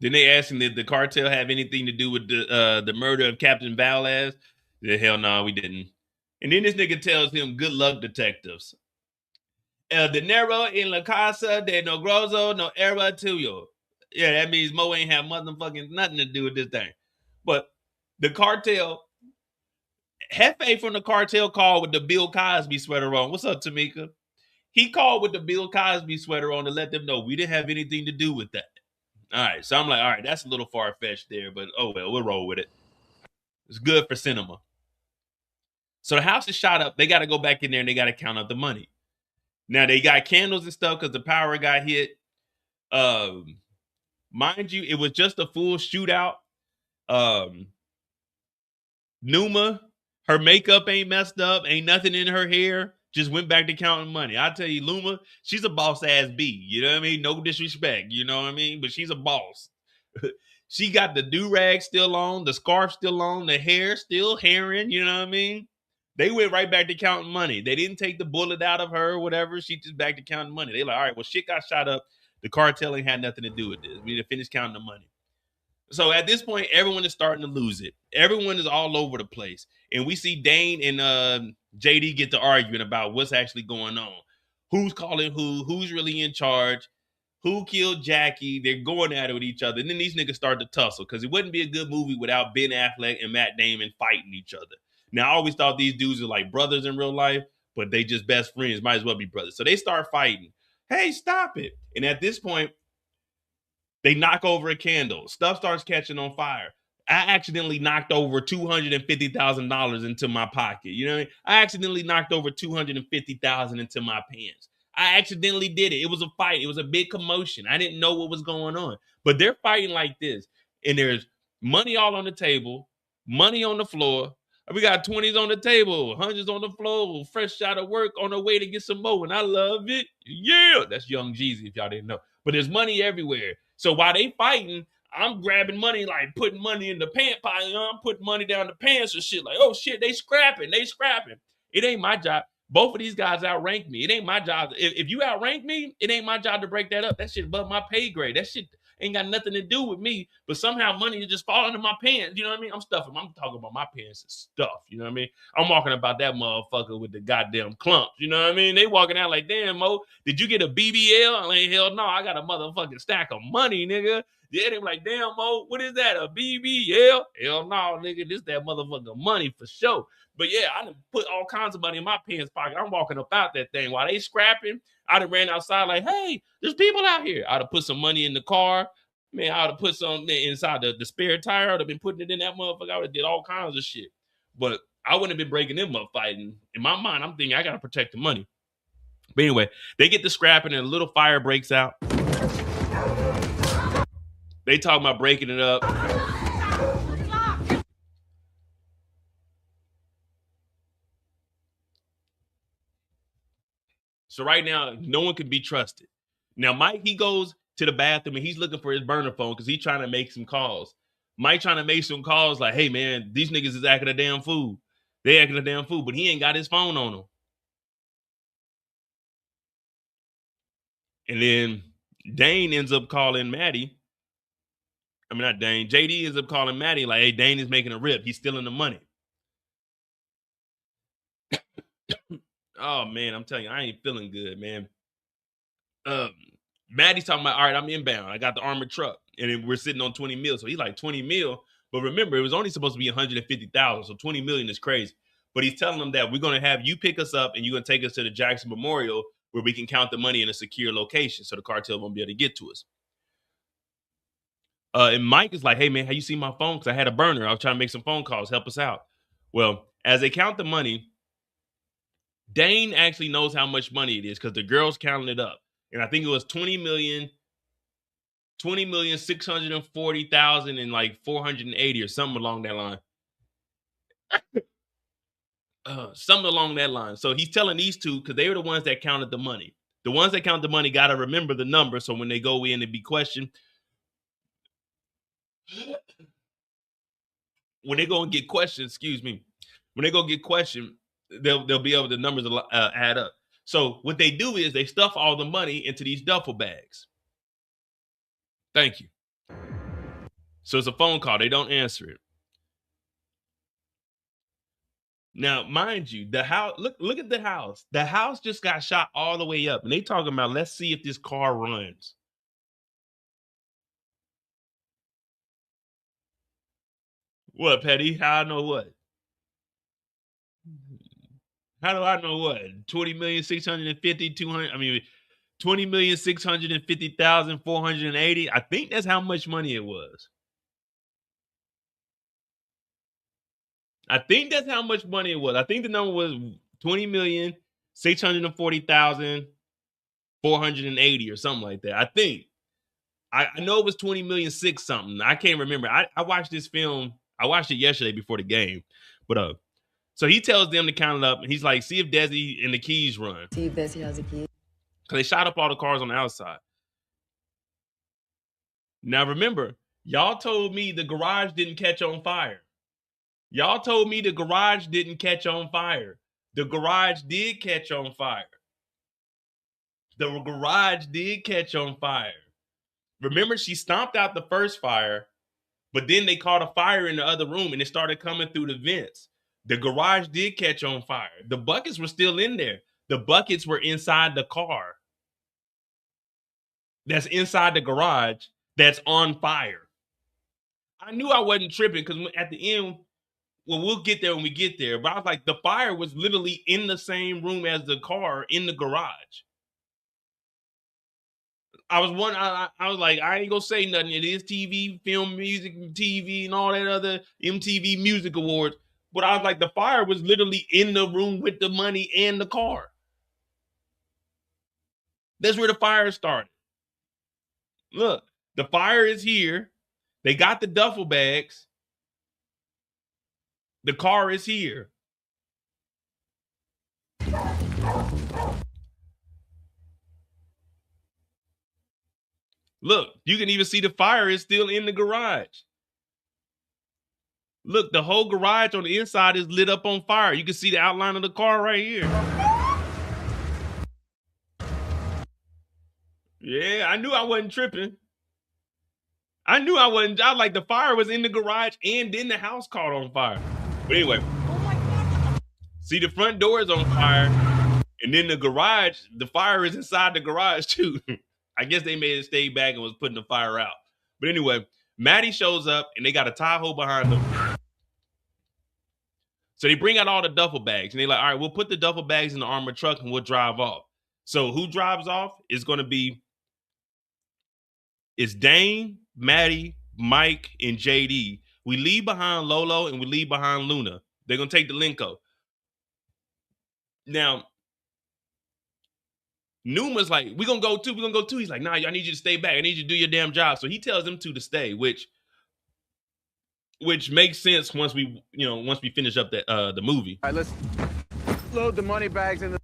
Then they asked him, did the cartel have anything to do with the murder of Captain Valaz? The hell no, we didn't. And then this nigga tells him, good luck, detectives. El dinero en la casa de no grosso no era tuyo. Yeah, that means Mo ain't have motherfucking nothing to do with this thing. But the cartel, Hefe from the cartel called with the Bill Cosby sweater on. What's up, Tamika? He called with the Bill Cosby sweater on to let them know we didn't have anything to do with that. All right, so I'm like, all right, that's a little far-fetched there, but oh well, we'll roll with it. It's good for cinema. So the house is shot up. They got to go back in there and they got to count up the money. Now they got candles and stuff because the power got hit. Mind you, it was just a full shootout. Numa, her makeup ain't messed up, ain't nothing in her hair. Just went back to counting money. I tell you, Luma, she's a boss ass B. You know what I mean? No disrespect, you know what I mean? But she's a boss. She got the do-rag still on, the scarf still on, the hair still hairing, you know what I mean? They went right back to counting money. They didn't take the bullet out of her or whatever. She just back to counting money. They like, all right, well, shit got shot up. The cartel ain't had nothing to do with this. We need to finish counting the money. So at this point, everyone is starting to lose it. Everyone is all over the place. And we see Dane and JD get to arguing about what's actually going on. Who's calling who? Who's really in charge? Who killed Jackie? They're going at it with each other. And then these niggas start to tussle because it wouldn't be a good movie without Ben Affleck and Matt Damon fighting each other. Now, I always thought these dudes are like brothers in real life, but they just best friends. Might as well be brothers. So they start fighting. Hey, stop it. And at this point, they knock over a candle. Stuff starts catching on fire. I accidentally knocked over $250,000 into my pocket. You know what I mean? I accidentally knocked over $250,000 into my pants. I accidentally did it. It was a fight. It was a big commotion. I didn't know what was going on. But they're fighting like this. And there's money all on the table, money on the floor. We got 20s on the table, 100s on the floor, fresh out of work on the way to get some more. And I love it. Yeah. That's Young Jeezy, if y'all didn't know. But there's money everywhere. So while they fighting, I'm grabbing money, like putting money in the pant pocket. You know, I'm putting money down the pants and shit. Like, oh shit, they scrapping. It ain't my job. Both of these guys outrank me. It ain't my job. If you outrank me, it ain't my job to break that up. That shit above my pay grade. That shit ain't got nothing to do with me. But somehow money is just falling in my pants. You know what I mean? I'm stuffing. I'm talking about my pants and stuff. You know what I mean? I'm walking about that motherfucker with the goddamn clumps. You know what I mean? They walking out like, damn, Mo, did you get a BBL? I'm like, hell no, I got a motherfucking stack of money, nigga. Yeah, they like, damn, Mo, what is that? A BBL? Hell no, nigga, this that motherfucking money for sure. But yeah, I done put all kinds of money in my pants pocket. I'm walking up out that thing while they scrapping. I done ran outside like, hey, there's people out here. I'd have put some money in the car. Man, I would have put some inside the spare tire. I'd have been putting it in that motherfucker. I would have did all kinds of shit. But I wouldn't have been breaking them up fighting. In my mind, I'm thinking I got to protect the money. But anyway, they get to scrapping and a little fire breaks out. They talking about breaking it up. So right now, no one can be trusted. Now, Mike, he goes to the bathroom and he's looking for his burner phone because he's trying to make some calls. Mike trying to make some calls like, hey, man, these niggas is acting a damn fool. They acting a damn fool, but he ain't got his phone on him. And then Dane ends up calling Maddie. I mean, not Dane. JD ends up calling Maddie like, hey, Dane is making a rip. He's stealing the money. Oh, man, I'm telling you, I ain't feeling good, man. Maddie's talking about, all right, I'm inbound. I got the armored truck. And then we're sitting on 20 mil. So he's like, 20 mil. But remember, it was only supposed to be 150,000. So 20 million is crazy. But he's telling them that we're going to have you pick us up and you're going to take us to the Jackson Memorial where we can count the money in a secure location so the cartel won't be able to get to us. And Mike is like, hey, man, how you see my phone? Because I had a burner. I was trying to make some phone calls. Help us out. Well, as they count the money, Dane actually knows how much money it is because the girl's counting it up. And I think it was 20,640,000 and like 480 or something along that line. Something along that line. So he's telling these two because they were the ones that counted the money. The ones that count the money got to remember the number. So when they go in and be questioned, when they go and get questioned, excuse me, when they go get questioned, they'll be able to numbers add up. So what they do is they stuff all the money into these duffel bags. Thank you. So it's a phone call. They don't answer it. Now, mind you, the house, look at the house. The house just got shot all the way up. And they talking about, let's see if this car runs. What, Petty? How I know what? How do I know what? 20,650,200. 20,650,480. I think that's how much money it was. I think that's how much money it was. I think the number was 20,640,000 480 or something like that. I think. I know it was 20 million six something. I can't remember. I watched this film. I watched it yesterday before the game. But so he tells them to count it up, and he's like, see if Desi and the keys run. See if Bessie has a key. Because they shot up all the cars on the outside. Now remember, y'all told me the garage didn't catch on fire. Y'all told me the garage didn't catch on fire. The garage did catch on fire. The garage did catch on fire. Remember, she stomped out the first fire, but then they caught a fire in the other room and it started coming through the vents. The garage did catch on fire. The buckets were still in there. The buckets were inside the car. That's inside the garage that's on fire. I knew I wasn't tripping because at the end, well, we'll get there when we get there. But I was like, the fire was literally in the same room as the car in the garage. I was like, I ain't gonna say nothing. It is TV, film, music, TV, and all that other MTV Music Awards. But I was like, the fire was literally in the room with the money and the car. That's where the fire started. Look, the fire is here. They got the duffel bags. The car is here. Look, you can even see the fire is still in the garage. Look, the whole garage on the inside is lit up on fire. You can see the outline of the car right here. Yeah, I knew I wasn't tripping. I knew I wasn't. I was like, the fire was in the garage and then the house caught on fire. But anyway, see, the front door is on fire. And then the garage, the fire is inside the garage too. I guess they made it stay back and was putting the fire out. But anyway, Maddie shows up and they got a Tahoe behind them. So they bring out all the duffel bags and they're like, all right, we'll put the duffel bags in the armored truck and we'll drive off. So who drives off is going to be, it's Dane, Maddie, Mike, and JD. We leave behind Lolo and we leave behind Luna. They're going to take the Linko. Now, Numa's like, we're going to go too. He's like, nah, I need you to stay back. I need you to do your damn job. So he tells them to stay, which makes sense once we finish up the movie. All right, let's load the money bags in the...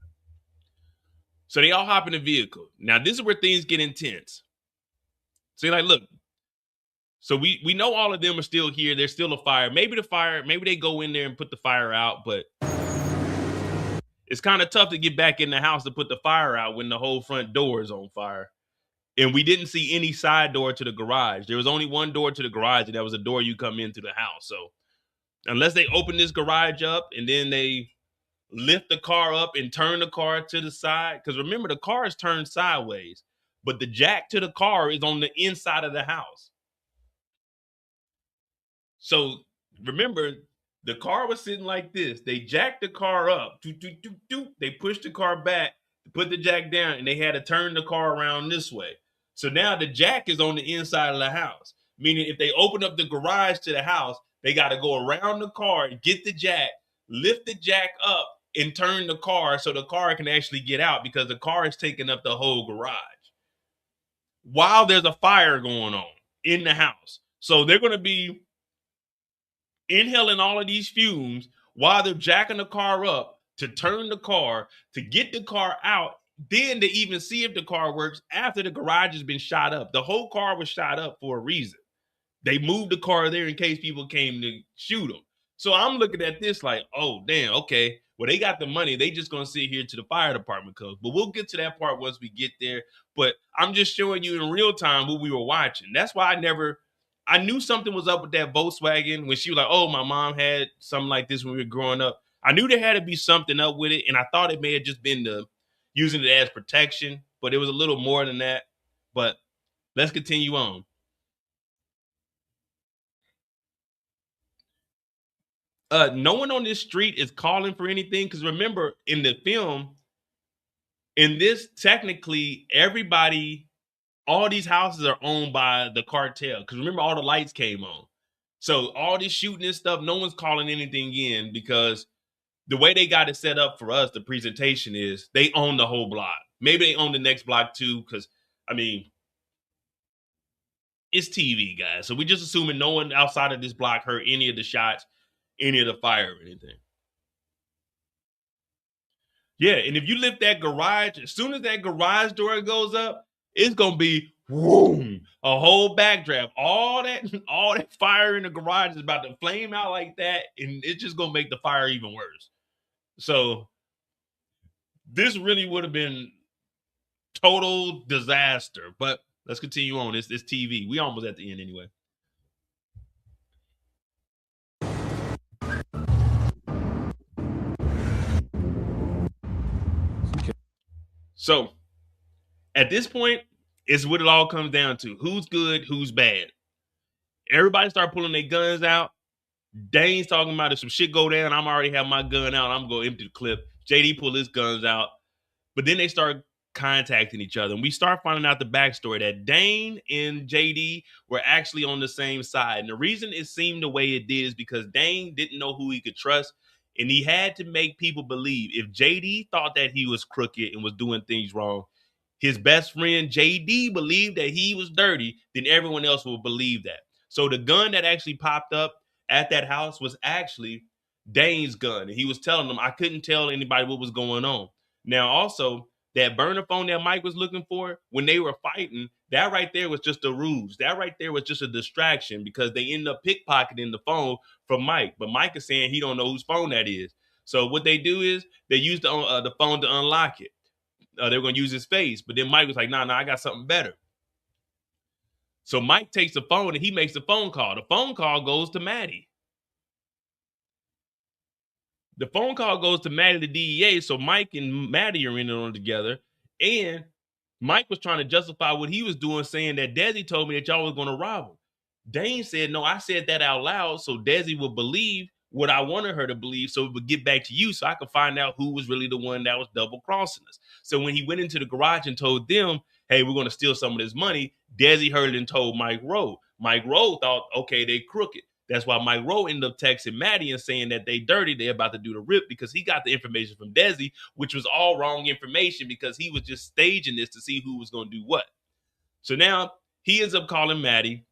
So they all hop in the vehicle. Now, this is where things get intense. So you're like, look, so we know all of them are still here. There's still a fire. Maybe they go in there and put the fire out, but it's kind of tough to get back in the house to put the fire out when the whole front door is on fire. And we didn't see any side door to the garage. There was only one door to the garage, and that was a door you come into the house. So unless they open this garage up and then they lift the car up and turn the car to the side, because remember, the car is turned sideways, but the jack to the car is on the inside of the house. So remember, the car was sitting like this. They jacked the car up. They pushed the car back, put the jack down, and they had to turn the car around this way. So now the jack is on the inside of the house, meaning if they open up the garage to the house, they got to go around the car, get the jack, lift the jack up, and turn the car so the car can actually get out because the car is taking up the whole garage while there's a fire going on in the house. So they're going to be inhaling all of these fumes while they're jacking the car up to turn the car, to get the car out, then to even see if the car works after the garage has been shot up. The whole car was shot up for a reason. They moved the car there in case people came to shoot them. So I'm looking at this like, oh, damn, okay. Well, they got the money. They just going to sit here to the fire department comes. But we'll get to that part once we get there. But I'm just showing you in real time what we were watching. That's why I knew something was up with that Volkswagen when she was like, oh, my mom had something like this when we were growing up. I knew there had to be something up with it. And I thought it may have just been using it as protection, but it was a little more than that. But let's continue on. No one on this street is calling for anything because remember, in the film, in this, technically, everybody, all these houses are owned by the cartel because remember, all the lights came on. So all this shooting and stuff, no one's calling anything in because the way they got it set up for us, the presentation is they own the whole block, Maybe they own the next block too, because I mean, it's TV, guys. So we're just assuming no one outside of this block heard any of the shots, any of the fire or anything. Yeah, and if you lift that garage, as soon as that garage door goes up, it's gonna be boom, a whole backdraft. All that fire in the garage is about to flame out like that, and it's just gonna make the fire even worse. So this really would have been total disaster. But let's continue on. It's TV. We almost at the end anyway. So at this point, it's what it all comes down to. Who's good, who's bad. Everybody start pulling their guns out. Dane's talking about if some shit go down, I'm already have my gun out. I'm going to empty the clip. JD pull his guns out. But then they start contacting each other. And we start finding out the backstory that Dane and JD were actually on the same side. And the reason it seemed the way it did is because Dane didn't know who he could trust. And he had to make people believe if JD thought that he was crooked and was doing things wrong, his best friend JD believed that he was dirty, then everyone else will believe that. So the gun that actually popped up at that house was actually Dane's gun. And he was telling them, I couldn't tell anybody what was going on. Now, also, that burner phone that Mike was looking for, when they were fighting, that right there was just a ruse. That right there was just a distraction because they ended up pickpocketing the phone from Mike. But Mike is saying he don't know whose phone that is. So what they do is they use the phone to unlock it. They were going to use his face. But then Mike was like, nah, I got something better. So Mike takes the phone and he makes a phone call. The phone call goes to Maddie. The phone call goes to Maddie, the DEA. So Mike and Maddie are in on it together. And Mike was trying to justify what he was doing, saying that Desi told me that y'all was going to rob him. Dane said, no, I said that out loud so Desi would believe what I wanted her to believe so it would get back to you so I could find out who was really the one that was double crossing us. So when he went into the garage and told them, hey, we're going to steal some of this money, Desi heard it and told Mike Rowe. Mike Rowe thought, okay, they crooked. That's why Mike Rowe ended up texting Maddie and saying that they dirty, they're about to do the rip because he got the information from Desi, which was all wrong information because he was just staging this to see who was going to do what. So now he ends up calling Maddie.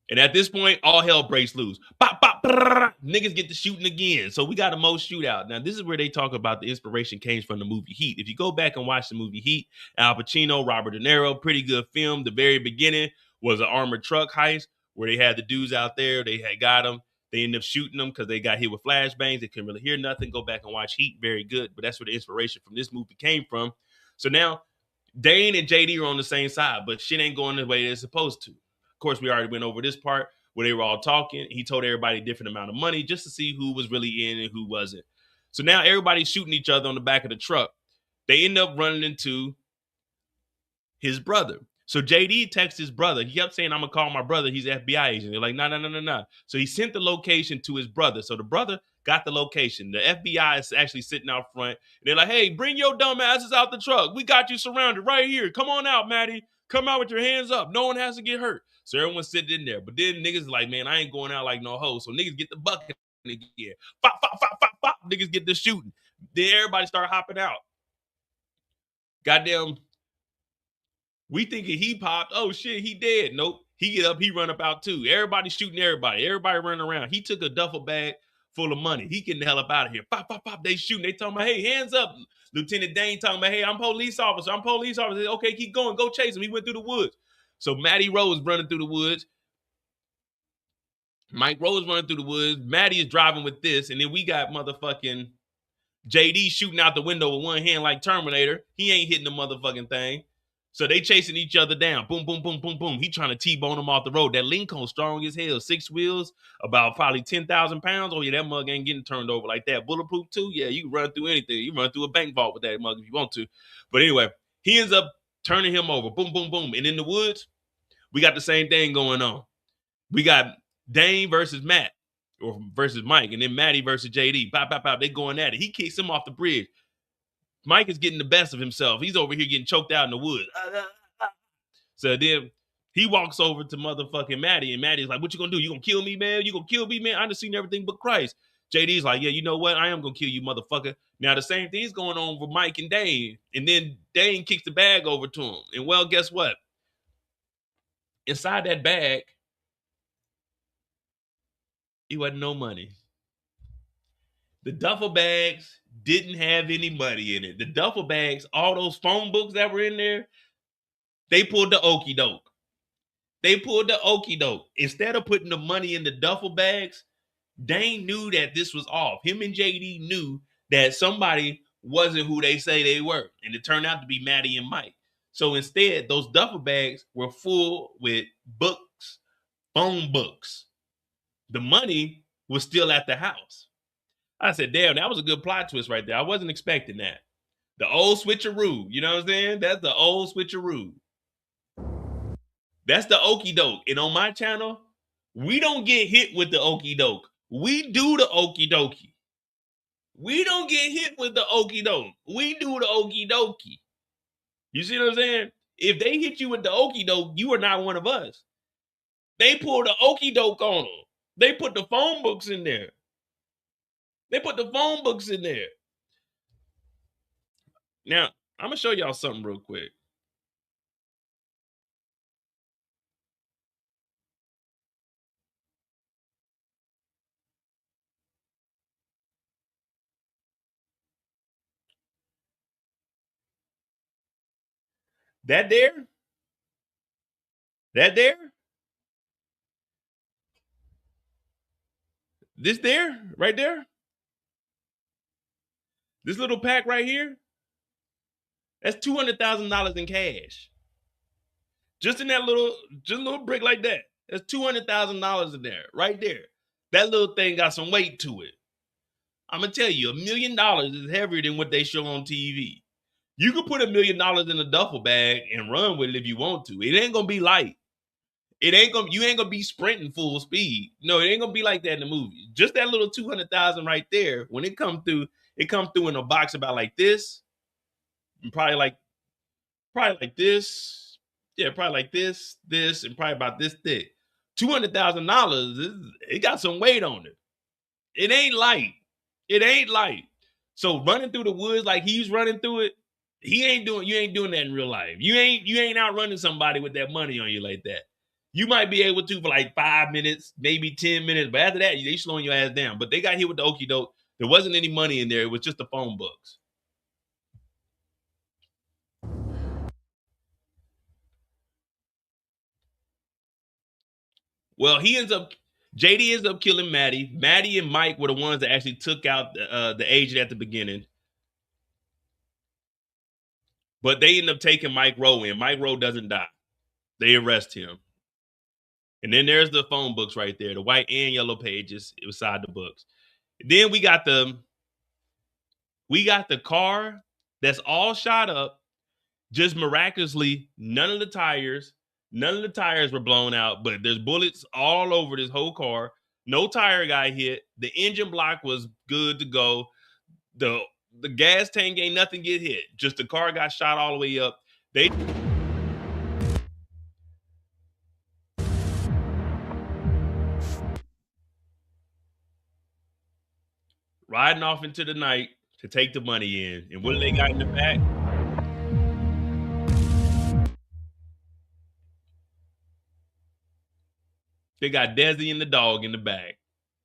And at this point, all hell breaks loose. Pop, pop, brrr, niggas get to shooting again. So we got a most shootout. Now, this is where they talk about the inspiration came from the movie Heat. If you go back and watch the movie Heat, Al Pacino, Robert De Niro, pretty good film. The very beginning was an armored truck heist where they had the dudes out there. They had got them. They ended up shooting them because they got hit with flashbangs. They couldn't really hear nothing. Go back and watch Heat. Very good. But that's where the inspiration from this movie came from. So now Dane and JD are on the same side, but shit ain't going the way they're supposed to. Of course, we already went over this part where they were all talking. He told everybody a different amount of money just to see who was really in and who wasn't. So now everybody's shooting each other on the back of the truck. They end up running into his brother. So JD texts his brother. He kept saying, I'm going to call my brother. He's an FBI agent. They're like, no. So he sent the location to his brother. So the brother got the location. The FBI is actually sitting out front. And they're like, hey, bring your dumb asses out the truck. We got you surrounded right here. Come on out, Maddie. Come out with your hands up. No one has to get hurt. So everyone's sitting in there. But then niggas like, man, I ain't going out like no hoe. So niggas get the bucket again. Pop, pop, pop, pop, pop. Niggas get the shooting. Then everybody start hopping out. Goddamn. We thinking he popped. Oh, shit, he dead. Nope. He get up. He run up out too. Everybody shooting everybody. Everybody running around. He took a duffel bag full of money. He getting the hell up out of here. Pop, pop, pop. They shooting. They talking about, hey, hands up. Lieutenant Dane talking about, hey, I'm police officer. Okay, keep going. Go chase him. He went through the woods. So Maddie Rose running through the woods. Mike Rose running through the woods. Maddie is driving with this. And then we got motherfucking JD shooting out the window with one hand like Terminator. He ain't hitting the motherfucking thing. So they chasing each other down. Boom, boom, boom, boom, boom. He trying to T-bone them off the road. That Lincoln strong as hell. 6 wheels, about probably 10,000 pounds. Oh, yeah, that mug ain't getting turned over like that. Bulletproof too? Yeah, you can run through anything. You run through a bank vault with that mug if you want to. But anyway, he ends up turning him over. Boom, boom, boom. And in the woods, we got the same thing going on. We got Dane versus Matt, or versus Mike, and then Maddie versus JD. Pop, pop, pop. They going at it. He kicks him off the bridge. Mike is getting the best of himself. He's over here getting choked out in the woods. So then he walks over to motherfucking Maddie, and Maddie's like, what you gonna do? You gonna kill me, man? You gonna kill me, man? I done seen everything but Christ. JD's like, yeah, you know what? I am gonna kill you, motherfucker. Now the same thing's going on with Mike and Dane, and then Dane kicks the bag over to him. And well, guess what? Inside that bag, it wasn't no money. The duffel bags didn't have any money in it. The duffel bags, all those phone books that were in there, they pulled the okie doke. They pulled the okie doke. Instead of putting the money in the duffel bags, Dane knew that this was off. Him and JD knew that somebody wasn't who they say they were. And it turned out to be Maddie and Mike. So instead, those duffel bags were full with books, phone books. The money was still at the house. I said, damn, that was a good plot twist right there. I wasn't expecting that. The old switcheroo. You know what I'm saying? That's the old switcheroo. That's the okie doke. And on my channel, we don't get hit with the okie doke. We do the okie dokie. We don't get hit with the okie doke. We do the okie dokie. You see what I'm saying? If they hit you with the okie doke, you are not one of us. They pull the okie doke on them. They put the phone books in there. They put the phone books in there. Now, I'm going to show y'all something real quick. That there? That there? This there? Right there? This little pack right here? That's $200,000 in cash. Just in that little brick like that. That's $200,000 in there, right there. That little thing got some weight to it. I'm gonna tell you, $1 million is heavier than what they show on TV. You can put $1 million in a duffel bag and run with it if you want to. It ain't gonna be light. You ain't gonna be sprinting full speed. No, it ain't gonna be like that in the movie. Just that little 200,000 right there. When it comes through in a box about like this, and probably like this. Yeah, probably like this, and probably about this thick. $200,000, it got some weight on it. It ain't light. It ain't light. So running through the woods like he's running through it, you ain't doing that in real life. You ain't outrunning somebody with that money on you like that. You might be able to for like 5 minutes, maybe 10 minutes, but after that, they slowing your ass down. But they got hit with the okie doke. There wasn't any money in there. It was just the phone books. Well, JD ends up killing Maddie. Maddie and Mike were the ones that actually took out the agent at the beginning. But they end up taking Mike Rowe in. Mike Rowe doesn't die. They arrest him. And then there's the phone books right there, the white and yellow pages beside the books. Then we got the car that's all shot up. Just miraculously, none of the tires were blown out, but there's bullets all over this whole car. No tire got hit. The engine block was good to go. The gas tank ain't nothing get hit. Just the car got shot all the way up. They riding off into the night to take the money in. And what do they got in the back? They got Desi and the dog in the back.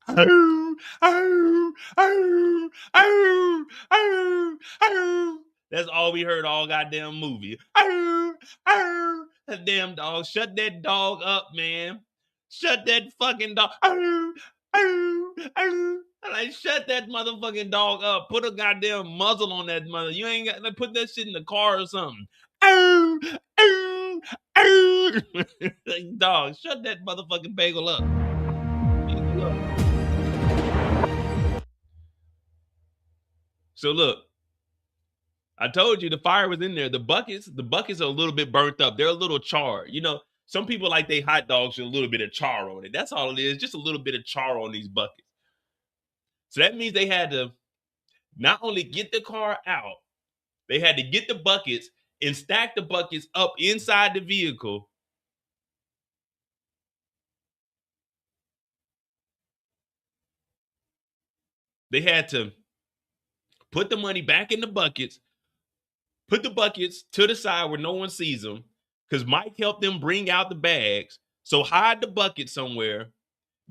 Oh, oh, oh, oh, oh, oh. That's all we heard all goddamn movie. Oh, oh. That damn dog. Shut that dog up, man. Shut that fucking dog. Oh, oh, oh. Like, shut that motherfucking dog up. Put a goddamn muzzle on that mother. You ain't got to put that shit in the car or something. Oh, oh, oh. Like, dog, shut that motherfucking bagel up. So look, I told you the fire was in there. The buckets are a little bit burnt up. They're a little charred. You know, some people like they hot dogs with a little bit of char on it. That's all it is, just a little bit of char on these buckets. So that means they had to not only get the car out, they had to get the buckets and stack the buckets up inside the vehicle. They had to put the money back in the buckets, put the buckets to the side where no one sees them, because Mike helped them bring out the bags. So hide the bucket somewhere,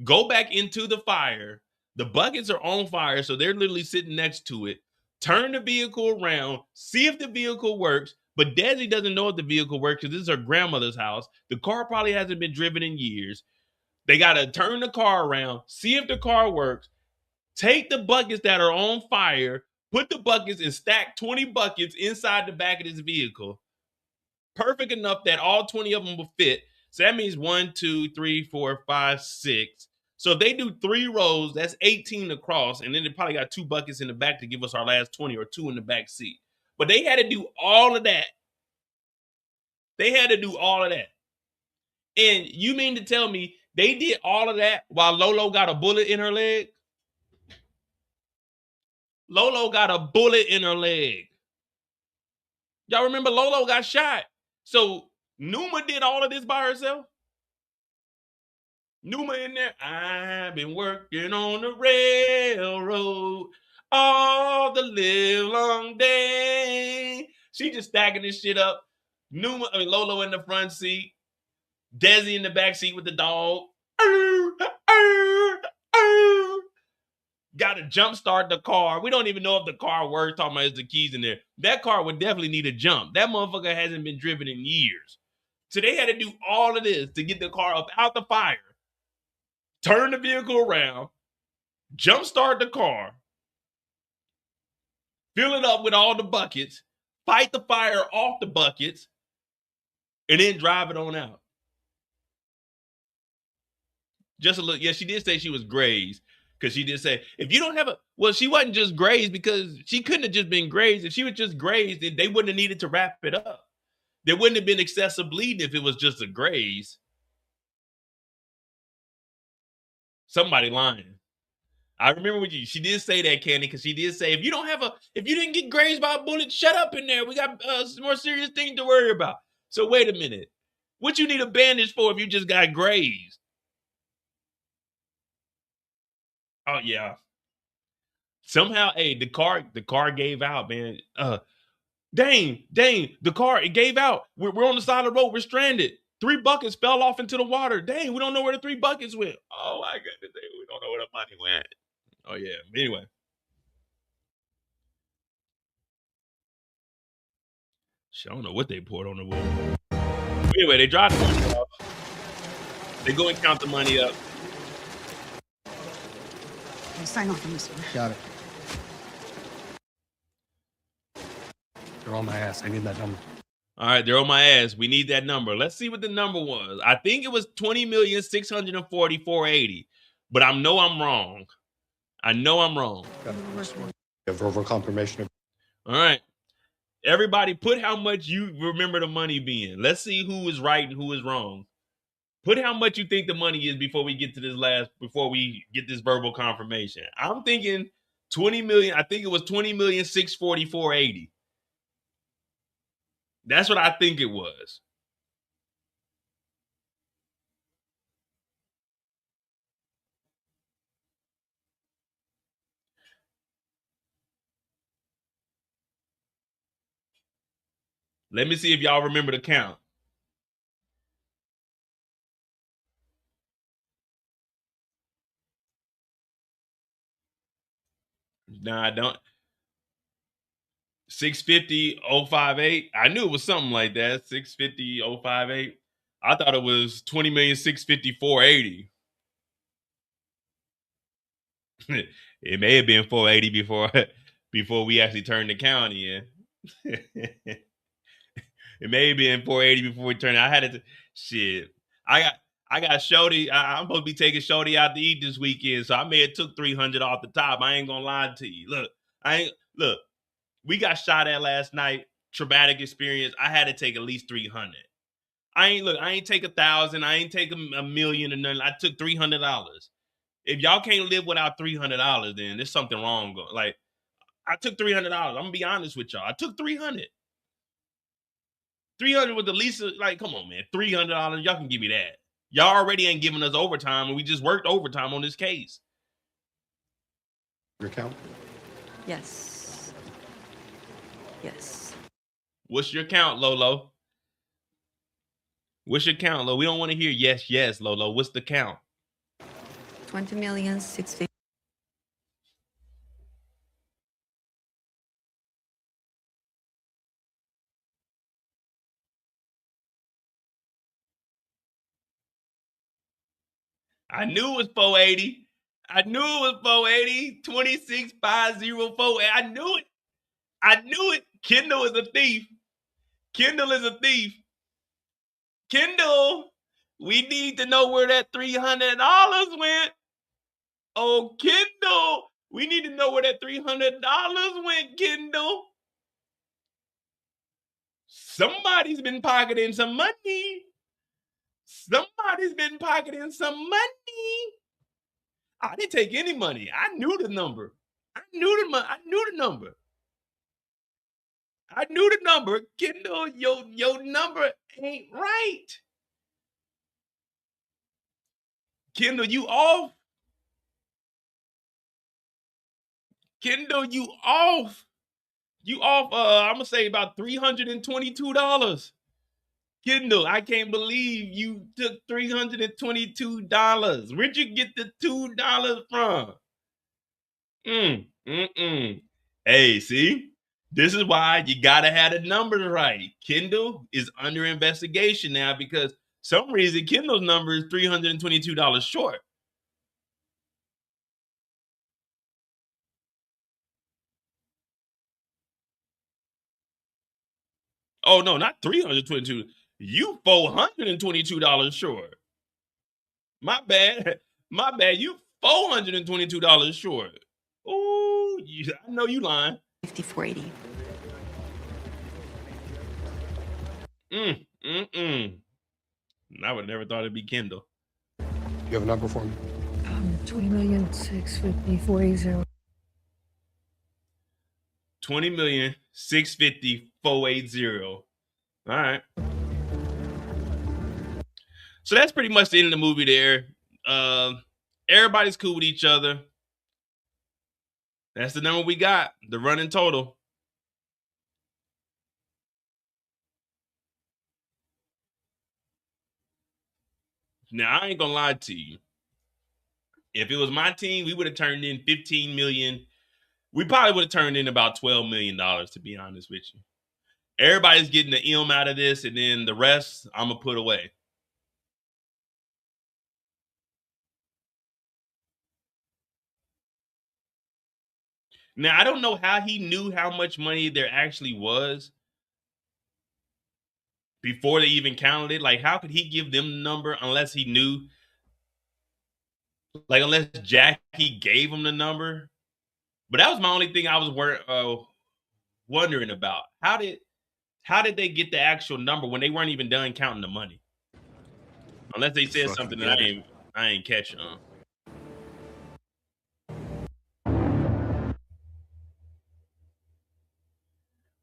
go back into the fire. The buckets are on fire, so they're literally sitting next to it. Turn the vehicle around, see if the vehicle works. But Desi doesn't know if the vehicle works because this is her grandmother's house. The car probably hasn't been driven in years. They got to turn the car around, see if the car works, take the buckets that are on fire, put the buckets and stack 20 buckets inside the back of this vehicle. Perfect enough that all 20 of them will fit. So that means 1, 2, 3, 4, 5, 6. So if they do 3 rows, that's 18 across. And then they probably got 2 buckets in the back to give us our last 20 or 2 in the back seat. But they had to do all of that. They had to do all of that. And you mean to tell me they did all of that while Lolo got a bullet in her leg? Lolo got a bullet in her leg. Y'all remember Lolo got shot. So Numa did all of this by herself? Numa in there, I've been working on the railroad all the live long day. She just stacking this shit up. Lolo in the front seat. Desi in the back seat with the dog. Got to jump start the car. We don't even know if the car works. Talking about is the keys in there. That car would definitely need a jump. That motherfucker hasn't been driven in years. So they had to do all of this to get the car up out the fire, turn the vehicle around, jump start the car, fill it up with all the buckets, fight the fire off the buckets, and then drive it on out. Just a look. Yeah, she did say she was grazed. Because she did say, if you don't have she wasn't just grazed because she couldn't have just been grazed. If she was just grazed, then they wouldn't have needed to wrap it up. There wouldn't have been excessive bleeding if it was just a graze. Somebody lying. I remember when she did say that, Candy, because she did say, if you didn't get grazed by a bullet, shut up in there. We got more serious things to worry about. So wait a minute. What you need a bandage for if you just got grazed? Oh yeah. Somehow, hey, the car gave out, man. Dang, the car, it gave out. We're on the side of the road. We're stranded. 3 buckets fell off into the water. Dang, we don't know where the 3 buckets went. Oh my goodness, we don't know where the money went. Oh yeah. Anyway. I don't know what they poured on the wood. Anyway, they dropped the money off. They go and count the money up. Sign off on this one. Got it. They're on my ass. I need that number. All right, they're on my ass. We need that number. Let's see what the number was. I think it was 20,644,80, but I know I'm wrong. I know I'm wrong. Verbal confirmation. All right. Everybody put how much you remember the money being. Let's see who is right and who is wrong. Put how much you think the money is before we get this verbal confirmation. I'm thinking 20 million. I think it was 20,644,80. That's what I think it was. Let me see if y'all remember the count. No, I don't. 650,058. I knew it was something like that. 650,058. I thought it was 20,654,80. It may have been 480 before we actually turned the county in. It may have been 480 before we turned. I had it. Shit. I got Shorty. I'm supposed to be taking Shorty out to eat this weekend, so I may have took 300 off the top. I ain't gonna lie to you. Look. We got shot at last night. Traumatic experience. I had to take at least 300. I ain't take 1,000. I ain't take a million or nothing. I took $300. If y'all can't live without $300, then there's something wrong. Like, I took $300. I'm gonna be honest with y'all. I took 300. 300 was the least. Like, come on, man. $300. Y'all can give me that. Y'all already ain't giving us overtime, and we just worked overtime on this case. Your count? Yes. Yes. What's your count, Lolo? What's your count, Lolo? We don't want to hear yes, yes, Lolo. What's the count? 20,650. I knew it was 480. I knew it was 480. 26,504. I knew it. I knew it. Kendall is a thief. Kendall is a thief. Kendall, we need to know where that $300 went. Oh, Kendall, we need to know where that $300 went, Kendall. Somebody's been pocketing some money. Somebody's been pocketing some money. I didn't take any money. I knew the number. I knew the number. I knew the number. Kendall, your number ain't right. Kendall, you off. Kendall, you off. You off, I'm going to say about $322. Kendall, I can't believe you took $322. Where'd you get the $2 from? Hey, see? This is why you gotta have the numbers right. Kendall is under investigation now because some reason Kendall's number is $322 short. Oh no, not $322. You $422 short. My bad. My bad. You $422 short. Ooh, I know you lying. 5480. I would have never thought it'd be Kendall. You have a number for me? 20,650,480. 20,650,480. All right. So that's pretty much the end of the movie there. Everybody's cool with each other. That's the number we got, the running total. Now, I ain't gonna lie to you. If it was my team, we would have turned in 15 million. We probably would have turned in about $12 million, to be honest with you. Everybody's getting the M out of this, and then the rest I'm gonna put away. Now, I don't know how he knew how much money there actually was before they even counted it. Like, how could he give them the number unless he knew? Like, unless Jackie gave him the number. But that was my only thing I was wondering about. How did they get the actual number when they weren't even done counting the money? Unless they said something that I ain't catching on.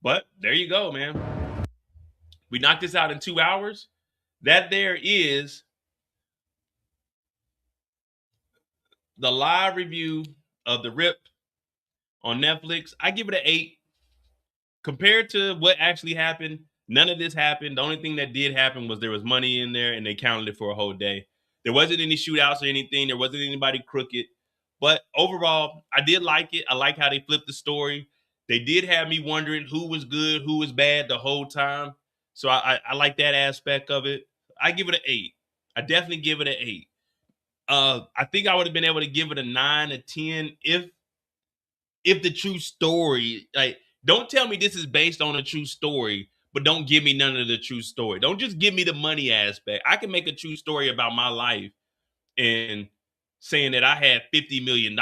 But there you go, man. We knocked this out in 2 hours. That there is the live review of The Rip on Netflix. I give it an 8. Compared to what actually happened, none of this happened. The only thing that did happen was there was money in there and they counted it for a whole day. There wasn't any shootouts or anything. There wasn't anybody crooked. But overall, I did like it. I like how they flipped the story. They did have me wondering who was good, who was bad the whole time. So I like that aspect of it. I give it an 8. I definitely give it an 8. I think I would have been able to give it a 9 or 10 if the true story, like, don't tell me this is based on a true story, but don't give me none of the true story. Don't just give me the money aspect. I can make a true story about my life and saying that I had $50 million,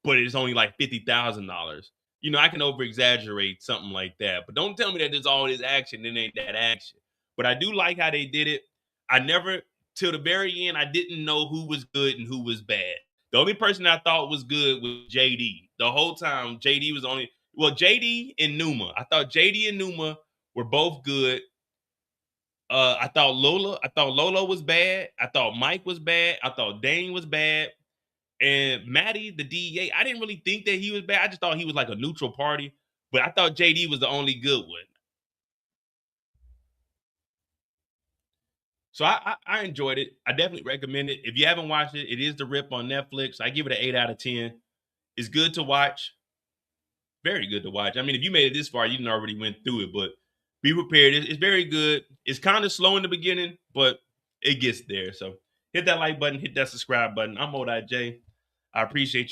but it's only like $50,000. You know, I can over exaggerate something like that, but don't tell me that there's all this action and ain't that action. But I do like how they did it. I never, till the very end, I didn't know who was good and who was bad. The only person I thought was good was JD. The whole time, JD was only, well, JD and Numa. I thought JD and Numa were both good. I thought Lola was bad. I thought Mike was bad. I thought Dane was bad. And Matty, the DEA, I didn't really think that he was bad. I just thought he was like a neutral party. But I thought JD was the only good one. So I enjoyed it. I definitely recommend it. If you haven't watched it, it is The Rip on Netflix. I give it an 8 out of 10. It's good to watch. Very good to watch. I mean, if you made it this far, you didn't already went through it, but be prepared. It's very good. It's kind of slow in the beginning, but it gets there. So hit that like button, hit that subscribe button. I'm J. I appreciate you.